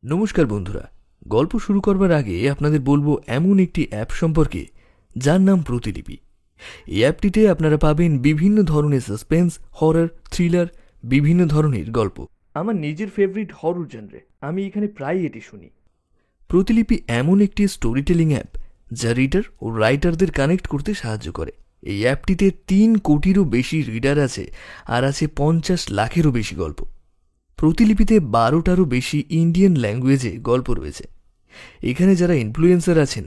নমস্কার বন্ধুরা, গল্প শুরু করবার আগে আপনাদের বলবো এমন একটি অ্যাপ সম্পর্কে যার নাম প্রতিলিপি। এই অ্যাপটিতে আপনারা পাবেন বিভিন্ন ধরনের সাসপেন্স, হরর, থ্রিলার, বিভিন্ন ধরনের গল্প। আমার নিজের ফেভারিট হরর জেনরে, আমি এখানে প্রায় এটি শুনি। প্রতিলিপি এমন একটি স্টোরি টেলিং অ্যাপ যা রিডার ও রাইটারদের কানেক্ট করতে সাহায্য করে। এই অ্যাপটিতে 3 কোটিরও বেশি রিডার আছে আর আছে 50 লাখেরও বেশি গল্প। প্রতিলিপিতে 12টারও বেশি ইন্ডিয়ান ল্যাঙ্গুয়েজে গল্প রয়েছে। এখানে যারা ইনফ্লুয়েন্সার আছেন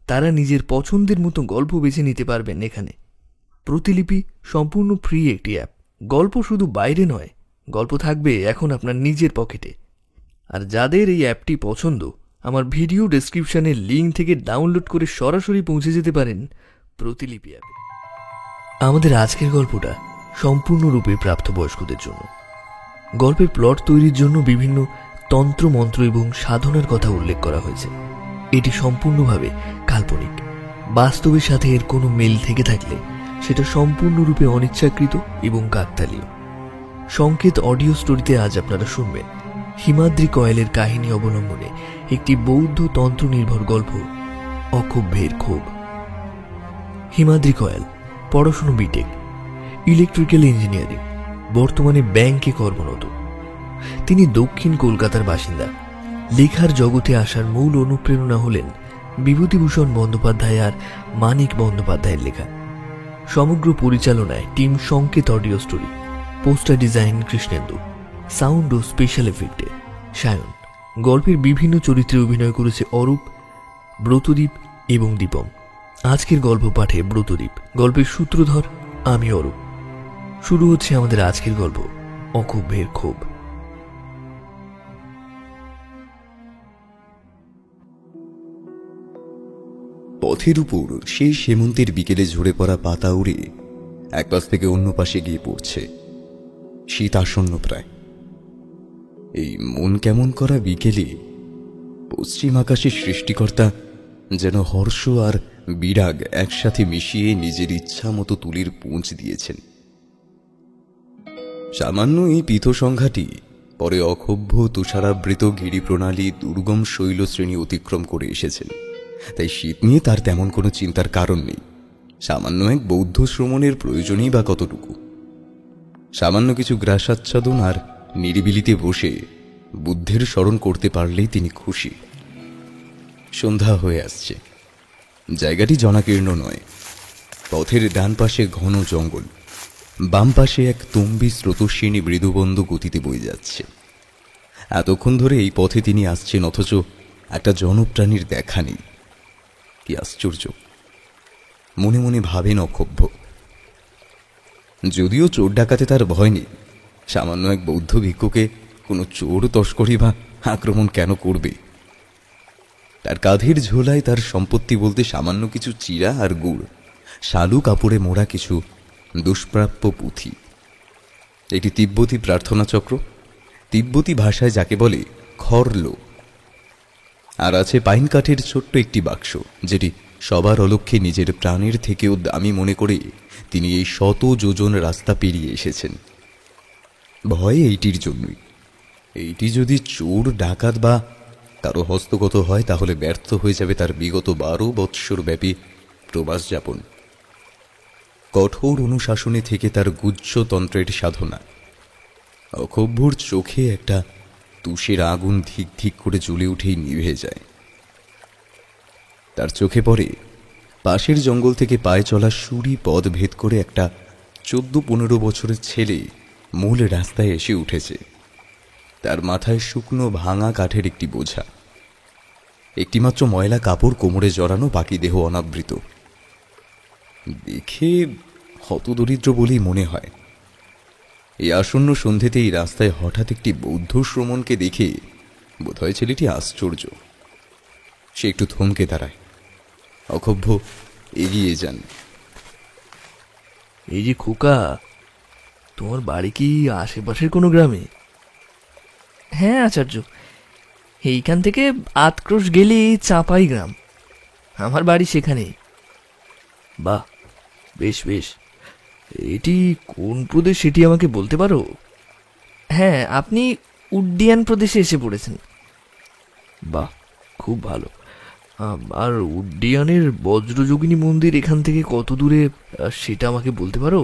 তারা নিজের পছন্দের মতো গল্প বেছে নিতে পারবেন। এখানে প্রতিলিপি সম্পূর্ণ ফ্রি একটি অ্যাপ। গল্প শুধু বাইরে নয়, গল্প থাকবে এখন আপনার নিজের পকেটে। আর যাদের এই অ্যাপটি পছন্দ, আমার ভিডিও ডেসক্রিপশনের লিঙ্ক থেকে ডাউনলোড করে সরাসরি পৌঁছে যেতে পারেন প্রতিলিপি অ্যাপে। আমাদের আজকের গল্পটা সম্পূর্ণরূপে প্রাপ্তবয়স্কদের জন্য। গল্পের প্লট তৈরির জন্য বিভিন্ন তন্ত্র, মন্ত্র এবং সাধনার কথা উল্লেখ করা হয়েছে। এটি সম্পূর্ণভাবে কাল্পনিক। বাস্তবের সাথে এর কোনো মিল থেকে থাকলে সেটা সম্পূর্ণরূপে অনিচ্ছাকৃত এবং কাকতালীয়। সংকেত অডিও স্টোরিতে আজ আপনারা শুনবেন হিমাদ্রি কয়েলের কাহিনী অবলম্বনে একটি বৌদ্ধ তন্ত্র নির্ভর গল্প, অক্ষোভ্যের ক্ষোভ। হিমাদ্রি কয়েল পড়াশুনো বিটেক, ইলেকট্রিক্যাল ইঞ্জিনিয়ারিং, বর্তমানে ব্যাংকে কর্মরত। তিনি দক্ষিণ কলকাতার বাসিন্দা। লেখার জগতে আসার মূল অনুপ্রেরণা হলেন বিভূতিভূষণ বন্দ্যোপাধ্যায় আর মানিক বন্দ্যোপাধ্যায়ের লেখা। সমগ্র পরিচালনায় team Sanket audio story, poster design Krishnendu, sound ও স্পেশাল এফেক্টে সায়ন। গল্পের বিভিন্ন চরিত্রে অভিনয় করেছে অরূপ, ব্রতদীপ এবং দীপম। আজকের গল্প পাঠে ব্রতদীপ, গল্পের সূত্রধর আমি অরূপ। শুরু হচ্ছে আমাদের আজকের গল্প, অক্ষোভ্যের ক্ষোভ। পথের উপর সেই হেমন্তের বিকেলে ঝরে পড়া পাতা উড়ে এক পাশ থেকে অন্য পাশে গিয়ে পড়ছে। শীত আসন্ন প্রায়। এই মন কেমন করা বিকেলে পশ্চিম আকাশে সৃষ্টিকর্তা যেন হর্ষ আর বিরাগ একসাথে মিশিয়ে নিজের ইচ্ছা মতো তুলির পুঁজ দিয়েছেন। সামান্য এই পীতসংখ্যাটি পরে অক্ষোভ্য তুষারাবৃত গিরিপ্রণালী দুর্গম শৈলশ্রেণী অতিক্রম করে এসেছেন। তাই শীত নিয়ে তার তেমন কোনো চিন্তার কারণ নেই। সামান্য এক বৌদ্ধ শ্রমণের প্রয়োজনই বা কতটুকু। সামান্য কিছু গ্রাসাচ্ছাদন আর নিরিবিলিতে বসে বুদ্ধের স্মরণ করতে পারলেই তিনি খুশি। সন্ধ্যা হয়ে আসছে। জায়গাটি জনাকীর্ণ নয়। পথের ডান পাশে ঘন জঙ্গল, বাম পাশে এক তম্বি স্রোতস্বিনী মৃদুবন্ধ গতিতে বয়ে যাচ্ছে। এতক্ষণ ধরে এই পথে তিনি আসছেন, অথচ একটা জনপ্রাণীর দেখা নেই। কি আশ্চর্য! মনে মনে ভাবেন অক্ষোভ্য। যদিও চোর ডাকাতে তার ভয় নেই, সামান্য এক বৌদ্ধ ভিক্ষুকে কোনো চোর, তস্করি বা আক্রমণ কেন করবে? তার কাঁধের ঝোলায় তার সম্পত্তি বলতে সামান্য কিছু চিরা আর গুড়, শালু কাপড়ে মোড়া কিছু দুষ্প্রাপ্য পুঁথি, একটি তিব্বতী প্রার্থনা চক্র, তিব্বতী ভাষায় যাকে বলে খরলো, আর আছে পাইন কাঠের ছোট্ট একটি বাক্স, যেটি সবার অলক্ষ্যে নিজের প্রাণের থেকেও দামি মনে করে তিনি এই 100 যোজন রাস্তা পেরিয়ে এসেছেন। ভয় এইটির জন্যই। এইটি যদি চোর, ডাকাত বা কারো হস্তগত হয় তাহলে ব্যর্থ হয়ে যাবে তার বিগত 12 বৎসর ব্যাপী প্রবাস যাপন। কঠোর অনুশাসনে থেকে তার গুহ্যতন্ত্রের সাধনা। অক্ষোভ্যর চোখে একটা তুষের আগুন ধিক ধিক করে জ্বলে উঠেই নিভে যায়। তার চোখে পড়ে পাশের জঙ্গল থেকে পায়ে চলা সুরি পথ ভেদ করে একটা 14-15 বছরের ছেলে মূল রাস্তায় এসে উঠেছে। তার মাথায় শুকনো ভাঙা কাঠের একটি বোঝা, একটিমাত্র ময়লা কাপড় কোমরে জড়ানো, বাকি দেহ অনাবৃত। দেখে হতদরিদ্র বলেই মনে হয়। এই আসন্ন সন্ধ্যেতে এই রাস্তায় হঠাৎ একটি বৌদ্ধ শ্রমণকে দেখে বোধহয় ছেলেটি আশ্চর্য। সে একটু থমকে দাঁড়ায়। অক্ষোভ্য এগিয়ে যান। এই যে খোকা, তোমার বাড়ি কি আশেপাশের কোনো গ্রামে? হ্যাঁ আচার্য, এইখান থেকে 8 ক্রোশ গেলেই চাঁপাই গ্রাম। আমার বাড়ি সেখানেই। বাহ, বেশ বেশ। এটি কোন প্রদেশ সেটি আমাকে বলতে পারো? হ্যাঁ, আপনি উড্ডিয়ান প্রদেশে এসে পড়েছেন। বাহ, খুব ভালো। আর উড্ডিয়ানের বজ্রযোগিনী মন্দির এখান থেকে কত দূরে, সেটা আমাকে বলতে পারো?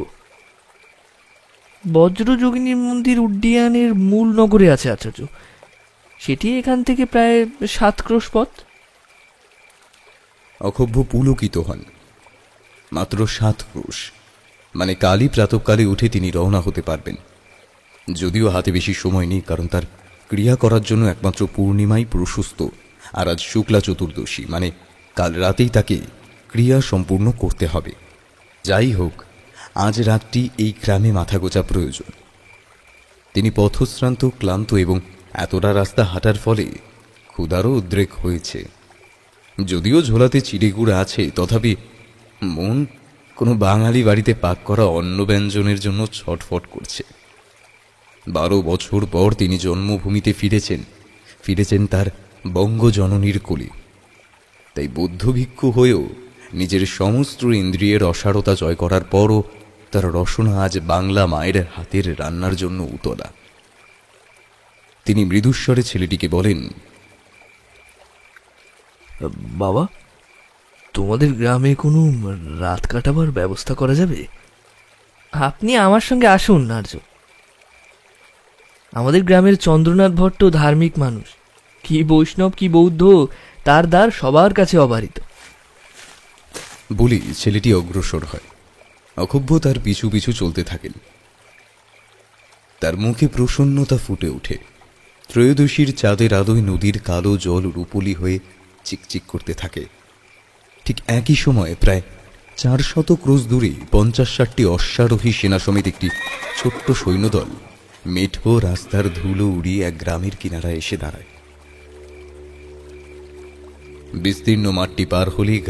বজ্রযোগিনী মন্দির উড্ডিয়ানের মূল নগরে আছে আচার্য। সেটি এখান থেকে প্রায় 7 ক্রোশ পথ। অক্ষোভ্য পুলকিত হন। মাত্র 7 ক্রোশ, মানে কালই প্রাতঃকালে উঠে তিনি রওনা হতে পারবেন। যদিও হাতে বেশি সময় নেই, কারণ তার ক্রিয়া করার জন্য একমাত্র পূর্ণিমাই প্রশস্ত, আর আজ শুক্লা চতুর্দশী, মানে কাল রাতেই তাকে ক্রিয়া সম্পূর্ণ করতে হবে। যাই হোক, আজ রাতটি এই গ্রামে মাথা গোঁজা প্রয়োজন। তিনি পথশ্রান্ত, ক্লান্ত এবং এতটা রাস্তা হাঁটার ফলে ক্ষুধারও উদ্রেক হয়েছে। যদিও ঝোলাতে চিড়েগুড় আছে, তথাপি মন কোনো বাঙালি বাড়িতে পাক করা অন্ন ব্যঞ্জনের জন্য ছটফট করছে। 12 বছর পর তিনি জন্মভূমিতে ফিরেছেন তার বঙ্গজননীর কোলে। তাই বৌদ্ধ ভিক্ষু হয়েও নিজের সমস্ত ইন্দ্রিয়ের অসারতা জয় করার পরও তার রসনা আজ বাংলা মায়ের হাতের রান্নার জন্য উতলা। তিনি মৃদুস্বরে ছেলেটিকে বলেন, বাবা, তোমাদের গ্রামে কোনো রাত কাটাবার ব্যবস্থা করা যাবে? আপনি আমার সঙ্গে আসুন আর্য। আমাদের গ্রামের চন্দ্রনাথ ভট্ট ধার্মিক মানুষ, কি বৈষ্ণব কি বৌদ্ধ, তার দ্বার সবার কাছে অবারিত। বলি ছেলেটি অগ্রসর হয়। অক্ষোভ্য তার পিছু পিছু চলতে থাকেন। তার মুখে প্রসন্নতা ফুটে ওঠে। ত্রয়োদশীর চাঁদের আলোয় নদীর কালো জল রূপলি হয়ে চিকচিক করতে থাকে। ঠিক একই সময়ে প্রায় 400 ক্রোশ দূরে 50-60টি অশ্বারোহী সেনা সমেত একটি ছোট্ট সৈন্যদল মেঠো রাস্তার ধুলো উড়িয়ে এক গ্রামের কিনারায় এসে দাঁড়ায়। বিস্তীর্ণ মাঠটি পার হলেই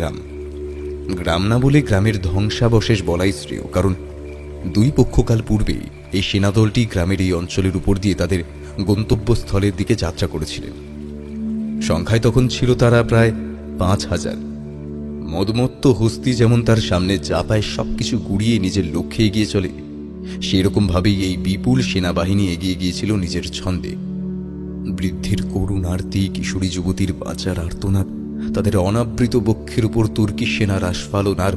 গ্রাম না বলে গ্রামের ধ্বংসাবশেষ বলাই শ্রেয়, কারণ 2 পক্ষকাল পূর্বে এই সেনাদলটি গ্রামের এই অঞ্চলের উপর দিয়ে তাদের গন্তব্যস্থলের দিকে যাত্রা করেছিলেন। সংখ্যায় তখন ছিল তারা প্রায় 5000। মদমত্ত হস্তি যেমন তার সামনে যা পায় সবকিছু গুড়িয়ে নিজের লক্ষ্যে এগিয়ে চলে, সেরকম ভাবেই এই বিপুল সেনাবাহিনী এগিয়ে গিয়েছিল নিজের ছন্দে। বৃদ্ধির করুণ আরতি, কিশোরী যুবতীর বাঁচার আর্তনাদ, তাদের অনাবৃত বক্ষের উপর তুর্কি সেনার আস্ফালন আর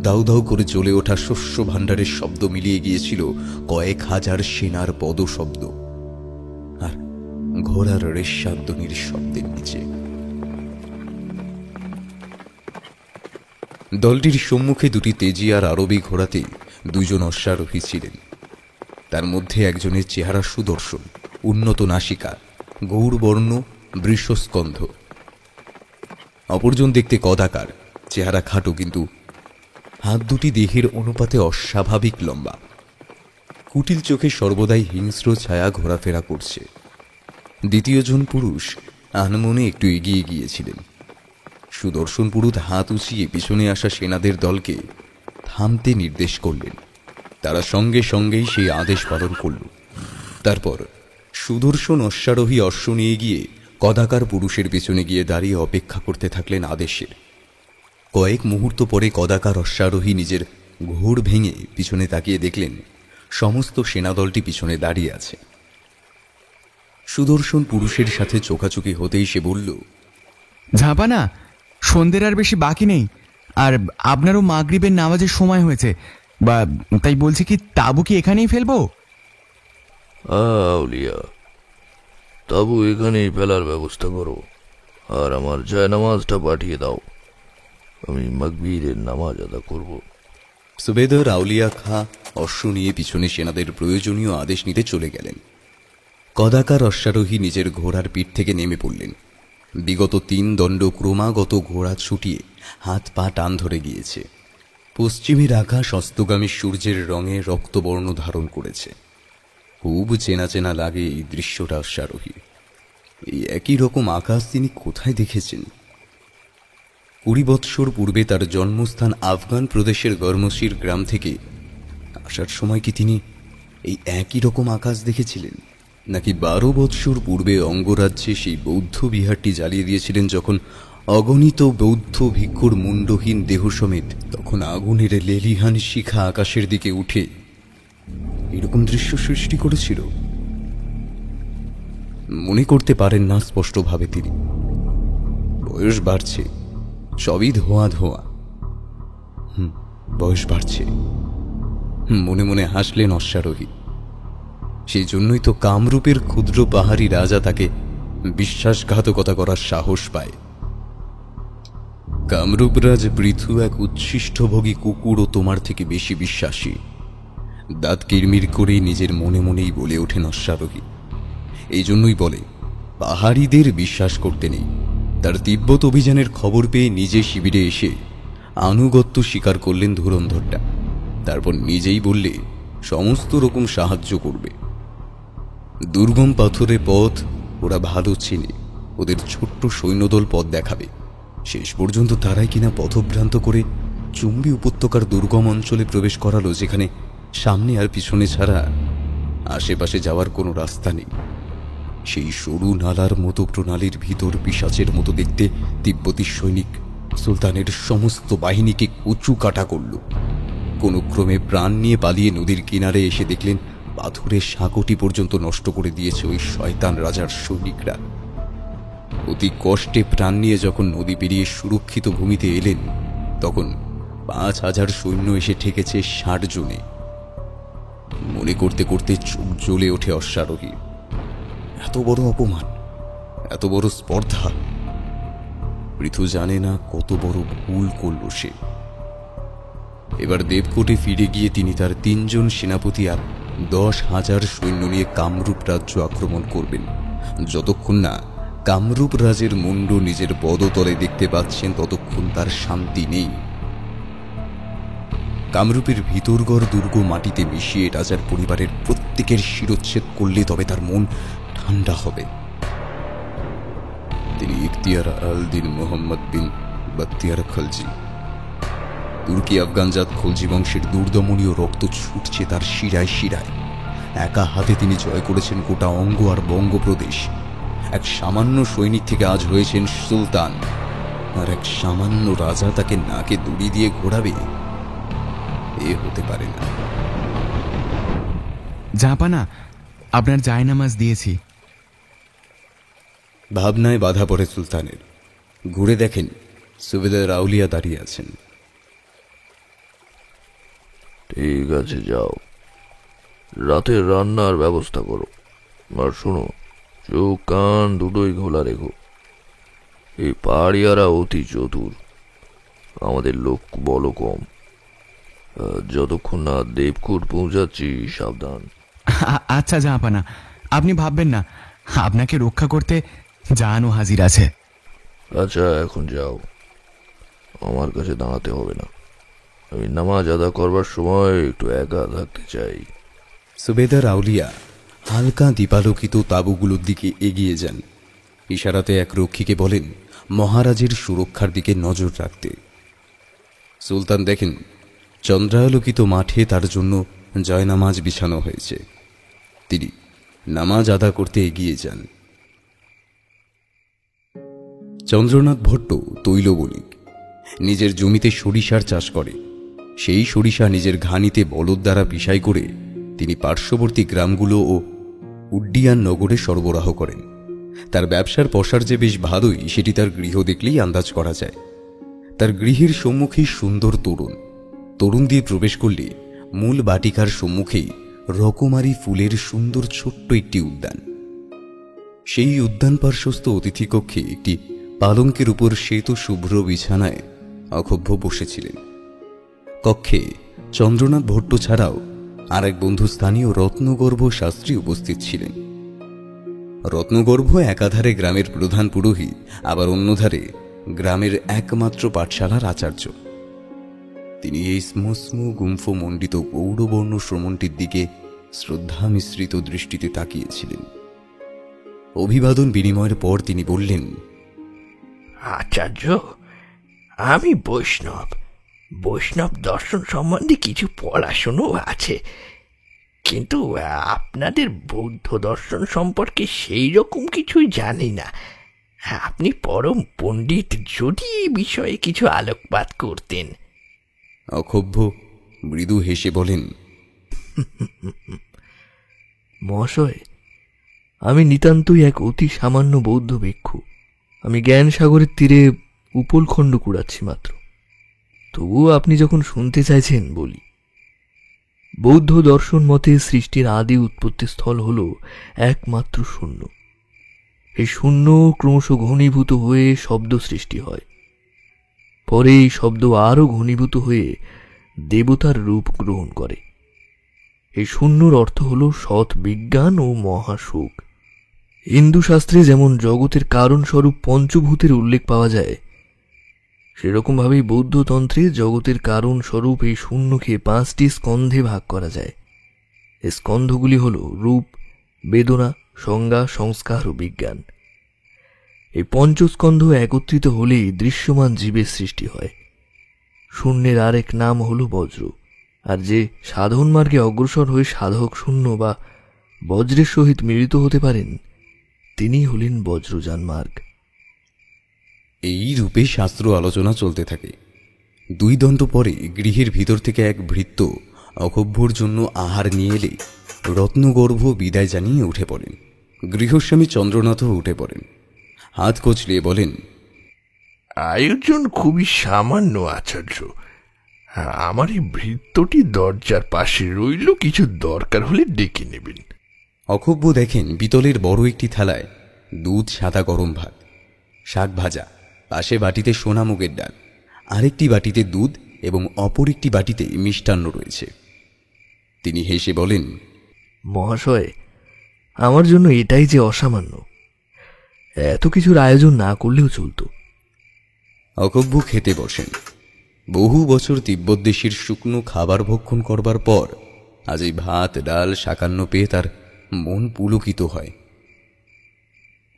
দাউ দাউ করে জ্বলে ওঠা শস্য ভাণ্ডারের শব্দ মিলিয়ে গিয়েছিল কয়েক হাজার সেনার পদশব্দ আর ঘোড়ার রেশাধ্বনির শব্দের নিচে। দলটির সম্মুখে 2টি তেজি আর আরবি ঘোড়াতে 2 জন অশ্বারোহী ছিলেন। তার মধ্যে একজনের চেহারা সুদর্শন, উন্নত নাসিকা, গৌরবর্ণ, বৃষস্কন্ধ। অপরজন দেখতে কদাকার, চেহারা খাটো, কিন্তু হাত দুটি দেহের অনুপাতে অস্বাভাবিক লম্বা। কুটিল চোখে সর্বদাই হিংস্র ছায়া ঘোরাফেরা করছে। দ্বিতীয়জন পুরুষ আনমনে একটু এগিয়ে গিয়েছিলেন। সুদর্শন পুরুষ হাত উঁচিয়ে পিছনে আসা সেনাদের দলকে থামতে নির্দেশ করলেন। তারা সঙ্গে সঙ্গেই সেই আদেশ পালন করল। তারপর সুদর্শন অশ্বারোহী অশ্ব নিয়ে গিয়ে কদাকার পুরুষের পেছনে গিয়ে দাঁড়িয়ে অপেক্ষা করতে থাকলেন আদেশের। কয়েক মুহূর্ত পরে কদাকার অশ্বারোহী নিজের ঘোড় ভেঙে পিছনে তাকিয়ে দেখলেন সমস্ত সেনাদলটি পিছনে দাঁড়িয়ে আছে। সুদর্শন পুরুষের সাথে চোখাচোখি হতেই সে বলল, ঝাঁপানা, সন্ধ্যের আর বেশি বাকি নেই, আর আপনারও মাগরিবের নামাজের সময় হয়েছে, বা তাই বলছি কি তাবু কি এখানেই ফেলবো? আউলিয়া, তাবু এখানেই ফেলার ব্যবস্থা করো, আর আমার জায়নামাজটা পাঠিয়ে দাও, আমি মাগরিবের নামাজ আদা করব। সুবেদার আউলিয়া খা অশ্ব নিয়ে পিছনে সেনাদের প্রয়োজনীয় আদেশ নিতে চলে গেলেন। কদাকার অশ্বারোহী নিজের ঘোড়ার পিঠ থেকে নেমে পড়লেন। বিগত 3 দণ্ড ক্রমাগত ঘোড়া ছুটিয়ে হাত পা টান ধরে গিয়েছে। পশ্চিমের আকাশ অস্তগামী সূর্যের রঙে রক্তবর্ণ ধারণ করেছে। খুব চেনা চেনা লাগে এই দৃশ্যটা অশ্বারোহী। এই একই রকম আকাশ তিনি কোথায় দেখেছেন? 20 বৎসর পূর্বে তার জন্মস্থান আফগান প্রদেশের গরমসির গ্রাম থেকে আসার সময় কি তিনি এই একই রকম আকাশ দেখেছিলেন? নাকি 12 বৎসর পূর্বে অঙ্গরাজ্যে সেই বৌদ্ধ বিহারটি জ্বালিয়ে দিয়েছিলেন যখন অগণিত বৌদ্ধ ভিক্ষুর মুন্ডহীন দেহ সমেত তখন আগুনের লেলিহান শিখা আকাশের দিকে উঠে এরকম দৃশ্য সৃষ্টি করেছিল? মনে করতে পারেন না স্পষ্টভাবে তিনি। বয়স বাড়ছে, সবই ধোঁয়া ধোঁয়া। বয়স বাড়ছে। মনে মনে হাসলেন অশ্বারোহী। সেই জন্যই তো কামরূপের ক্ষুদ্র পাহাড়ি রাজা তাকে বিশ্বাসঘাতকতা করার সাহস পায়। কামরূপরাজ পৃথু এক উচ্ছিষ্টভোগী কুকুর ও তোমার থেকে বেশি বিশ্বাসী। দাঁত কিরমির করে নিজের মনে মনেই বলে ওঠেন অশ্বারোহী। এই জন্যই বলে পাহাড়িদের বিশ্বাস করতে নেই। তার তিব্বত অভিযানের খবর পেয়ে নিজে শিবিরে এসে আনুগত্য স্বীকার করলেন ধুরন্ধরটা। তারপর নিজেই বললে সমস্ত রকম সাহায্য করবে। দুর্গম পাথুরে পথ ওরা ভালো চেনে, ওদের ছোট্ট সৈন্যদল পথ দেখাবে। শেষ পর্যন্ত তারাই কিনা পথভ্রান্ত করে চুম্বি উপত্যকার দুর্গম অঞ্চলে প্রবেশ করালো, যেখানে সামনে আর পিছনে ছাড়া আশেপাশে যাওয়ার কোনো রাস্তা নেই। সেই সরু নালার মতো প্রণালীর ভিতর পিশাচের মতো দেখতে তিব্বতী সৈনিক সুলতানের সমস্ত বাহিনীকে উঁচু কাটা করল। কোনো ক্রমে প্রাণ নিয়ে পালিয়ে নদীর কিনারে এসে দেখলেন পাথরের সাঁকোটি পর্যন্ত নষ্ট করে দিয়েছে ওই শয়তান রাজার সৈনিকরা। অতি কষ্টে প্রাণ নিয়ে যখন নদী পেরিয়ে সুরক্ষিত ভূমিতে এলেন, তখন 5,000 সৈন্য এসে ঠেকেছে 60 জনে। মনে করতে করতে চোখ জ্বলে ওঠে অশ্বারোহী। এত বড় অপমান, এত বড় স্পর্ধা! পৃথু জানে না কত বড় ভুল করল সে। এবার দেবকোটে ফিরে গিয়ে তিনি তার 3 জন সেনাপতি আর 10,000 সৈন্য নিয়ে কামরূপ রাজ্য আক্রমণ করবেন। যতক্ষণ না কামরূপ রাজের মুন্ড নিজের পদতলে দেখতে পাচ্ছেন, ততক্ষণ তার শান্তি নেই। কামরূপের ভিতরগড় দুর্গ মাটিতে মিশিয়ে রাজার পরিবারের প্রত্যেকের শিরোচ্ছেদ করলে তবে তার মন ঠান্ডা হবে। তিনি ইখতিয়ার আল-দিন মোহাম্মদ বিন বাখতিয়ার খলজি, তুর্কি আফগানজাত খলজি বংশের দুর্দমনীয় রক্ত ছুটছে তার শিরায় শিরায়। একা হাতে তিনি জয় করেছেন গোটা অঙ্গ আর বঙ্গপ্রদেশ। এক সামান্য সৈনিক থেকে আজ হয়েছেন সুলতান, আর এক সামান্য রাজা তাকে নাকে দড়ি দিয়ে ঘোরাবে? এ হতে পারে না। জাহাপানা, আপনার জায়নামাজ দিয়েছি। ভাবনায় বাধা পড়ে সুলতানের। ঘুরে দেখেন সুবেদার আউলিয়া দাঁড়িয়ে আছেন। ঠিক আছে, যাও, রাতের রান্নার ব্যবস্থা করো। আর শোনো, চোখ কান দুটোই খোলা রেখো। এই পাহাড়িয়ারা অতি চতুর, আমাদের লোক বলো কম। যতক্ষণ না দেবকোট পৌঁছাচ্ছি, সাবধান। আচ্ছা জাহাপানা, আপনি ভাববেন না, আপনাকে রক্ষা করতে জানও হাজির আছে। আচ্ছা, এখন যাও, আমার কাছে দাঁড়াতে হবে না। আমি নামাজ আদা করবার সময় একটু একা থাকতে চাই। সুবেদার আউলিয়া হালকা দীপালোকিত তাঁবুগুলোর দিকে এগিয়ে যান। ইশারাতে এক রক্ষীকে বলেন মহারাজের সুরক্ষার দিকে নজর রাখতে। সুলতান দেখেন চন্দ্রালোকিত মাঠে তার জন্য জয়নামাজ বিছানো হয়েছে। তিনি নামাজ আদা করতে এগিয়ে যান। চন্দ্রনাথ ভট্ট তৈল বণিক, নিজের জমিতে সরিষার চাষ করে। সেই সরিষা নিজের ঘানিতে বলদ দ্বারা পিষাই করে তিনি পার্শ্ববর্তী গ্রামগুলো ও উড্ডিয়ান নগরে সরবরাহ করেন। তার ব্যবসার পসার যে বেশ ভালোই, সেটি তার গৃহ দেখলেই আন্দাজ করা যায়। তার গৃহের সম্মুখেই সুন্দর তরুণ দিয়ে প্রবেশ করলে মূল বাটিকার সম্মুখেই রকমারি ফুলের সুন্দর ছোট্ট একটি উদ্যান। সেই উদ্যান পার্শ্বস্থ অতিথি কক্ষে একটি পালঙ্কের উপর শ্বেত শুভ্র বিছানায় অক্ষোভ্য বসেছিলেন। কক্ষে চন্দ্রনাথ ভট্ট ছাড়াও আর এক বন্ধু স্থানীয় রত্নগর্ভ শাস্ত্রী উপস্থিত ছিলেন। রত্নগর্ভ একাধারে গ্রামের প্রধান পুরোহিত, আবার অন্যধারে গ্রামের একমাত্র পাঠশালার আচার্য। তিনি এই স্মস্ম গুম্ফ মণ্ডিত গৌরবর্ণ শ্রমণটির দিকে শ্রদ্ধা মিশ্রিত দৃষ্টিতে তাকিয়েছিলেন। অভিবাদন বিনিময়ের পর তিনি বললেন, আচার্য, আমি বৈষ্ণব দর্শন সম্বন্ধে কিছু পড়াশুনো আছে, কিন্তু আপনাদের বৌদ্ধ দর্শন সম্পর্কে সেই রকম কিছুই জানি না। আপনি পরম পণ্ডিত, যদি এই বিষয়ে কিছু আলোকপাত করতেন। অক্ষোভ্য মৃদু হেসে বলেন, মহাশয়, আমি নিতান্তই এক অতি সামান্য বৌদ্ধ ভিক্ষু। আমি জ্ঞান সাগরের তীরে উপলখণ্ড কুড়াচ্ছি মাত্র। তবুও আপনি যখন শুনতে চাইছেন বলি। বৌদ্ধ দর্শন মতে সৃষ্টির আদি উৎপত্তি স্থল হল একমাত্র শূন্য। এই শূন্য ক্রমশ ঘনীভূত হয়ে শব্দ সৃষ্টি হয়। পরে এই শব্দ আরও ঘনীভূত হয়ে দেবতার রূপ গ্রহণ করে। এই শূন্যর অর্থ হল সৎ বিজ্ঞান ও মহাসুখ। হিন্দু শাস্ত্রে যেমন জগতের কারণস্বরূপ পঞ্চভূতের উল্লেখ পাওয়া যায়, সেরকমভাবেই বৌদ্ধতন্ত্রে জগতের কারণ স্বরূপ এই শূন্যকে 5টি স্কন্ধে ভাগ করা যায়। এই স্কন্ধগুলি হল রূপ, বেদনা, সংজ্ঞা, সংস্কার ও বিজ্ঞান। এই পঞ্চস্কন্ধ একত্রিত হলেই দৃশ্যমান জীবের সৃষ্টি হয়। শূন্যের আরেক নাম হল বজ্র। আর যে সাধন মার্গে অগ্রসর হয়ে সাধক শূন্য বা বজ্রের সহিত মিলিত হতে পারেন, তিনি হলেন বজ্রযান মার্গ। এই রূপে শাস্ত্র আলোচনা চলতে থাকে। 2 দণ্ড পরে গৃহের ভিতর থেকে এক ভৃত্য অকভ্যর জন্য আহার নিয়ে এলে রত্নগর্ভ বিদায় জানিয়ে উঠে পড়েন। গৃহস্বামী চন্দ্রনাথও উঠে পড়েন, হাত কচলিয়ে বলেন, আয়োজন খুবই সামান্য আচার্য। আমার এই ভৃত্যটি দরজার পাশে রইল, কিছু দরকার হলে ডেকে নেবেন। অকভ্য দেখেন পিতলের বড় একটি থালায় দুধ, সাদা গরম ভাত, শাক ভাজা, পাশে বাটিতে সোনা মুগের ডাল, আরেকটি বাটিতে দুধ এবং অপর একটি বাটিতে মিষ্টান্ন রয়েছে। তিনি হেসে বলেন, মহাশয়, আমার জন্য এটাই যে অসামান্য। এত কিছুর আয়োজন না করলেও চলত। অকভ্য খেতে বসেন। বহু বছর তিব্বতদেশীর শুকনো খাবার ভক্ষণ করবার পর আজ এই ভাত, ডাল, শাকান্ন পেয়ে তার মন পুলকিত হয়।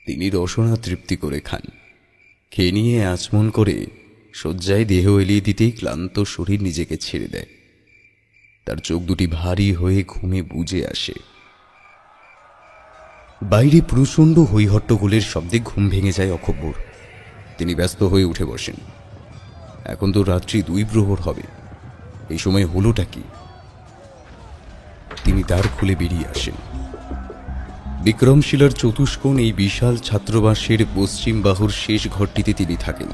তিনি রসনা তৃপ্তি করে খান। খেয়ে নিয়ে আচমন করে শয্যায় দেহ এলিয়ে দিতেই ক্লান্ত শরীর নিজেকে ছেড়ে দেয়। তার চোখ দুটি ভারী হয়ে ঘুমে বুজে আসে। বাইরে প্রচণ্ড হৈহট্টগোলের শব্দে ঘুম ভেঙে যায় অকভ্যর। তিনি ব্যস্ত হয়ে উঠে বসেন। এখন তো রাত্রি 2 প্রহর হবে, এই সময় হলোটা কি? তিনি দ্বার খুলে বেরিয়ে আসেন। বিক্রমশিলার চতুষ্কোণ এই বিশাল ছাত্রবাসের পশ্চিম বাহুর শেষ ঘরটিতে তিনি থাকেন।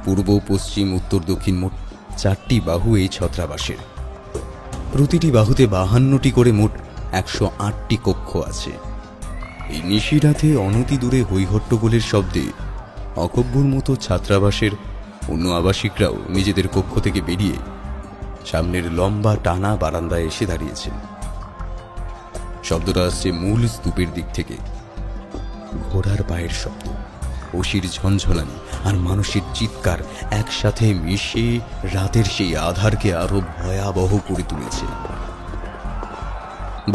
পূর্ব, পশ্চিম, উত্তর, দক্ষিণ মোট 4টি বাহু এই ছত্রাবাসের। প্রতিটি বাহুতে 52টি করে মোট 108টি কক্ষ আছে। এই নিশিরাতে অনতি দূরে হৈহট্টগোলের শব্দে অকভ্যর মতো ছাত্রাবাসের অন্য আবাসিকরাও নিজেদের কক্ষ থেকে বেরিয়ে সামনের লম্বা টানা বারান্দায় এসে দাঁড়িয়েছেন। শব্দটা আসছে মূল স্তূপের দিক থেকে। ঘোড়ার পায়ের শব্দ, অসির ঝনঝনানি আর মানুষের চিৎকার একসাথে মিশে রাতের সেই আধারকে আরো ভয়াবহ করে তুলেছে।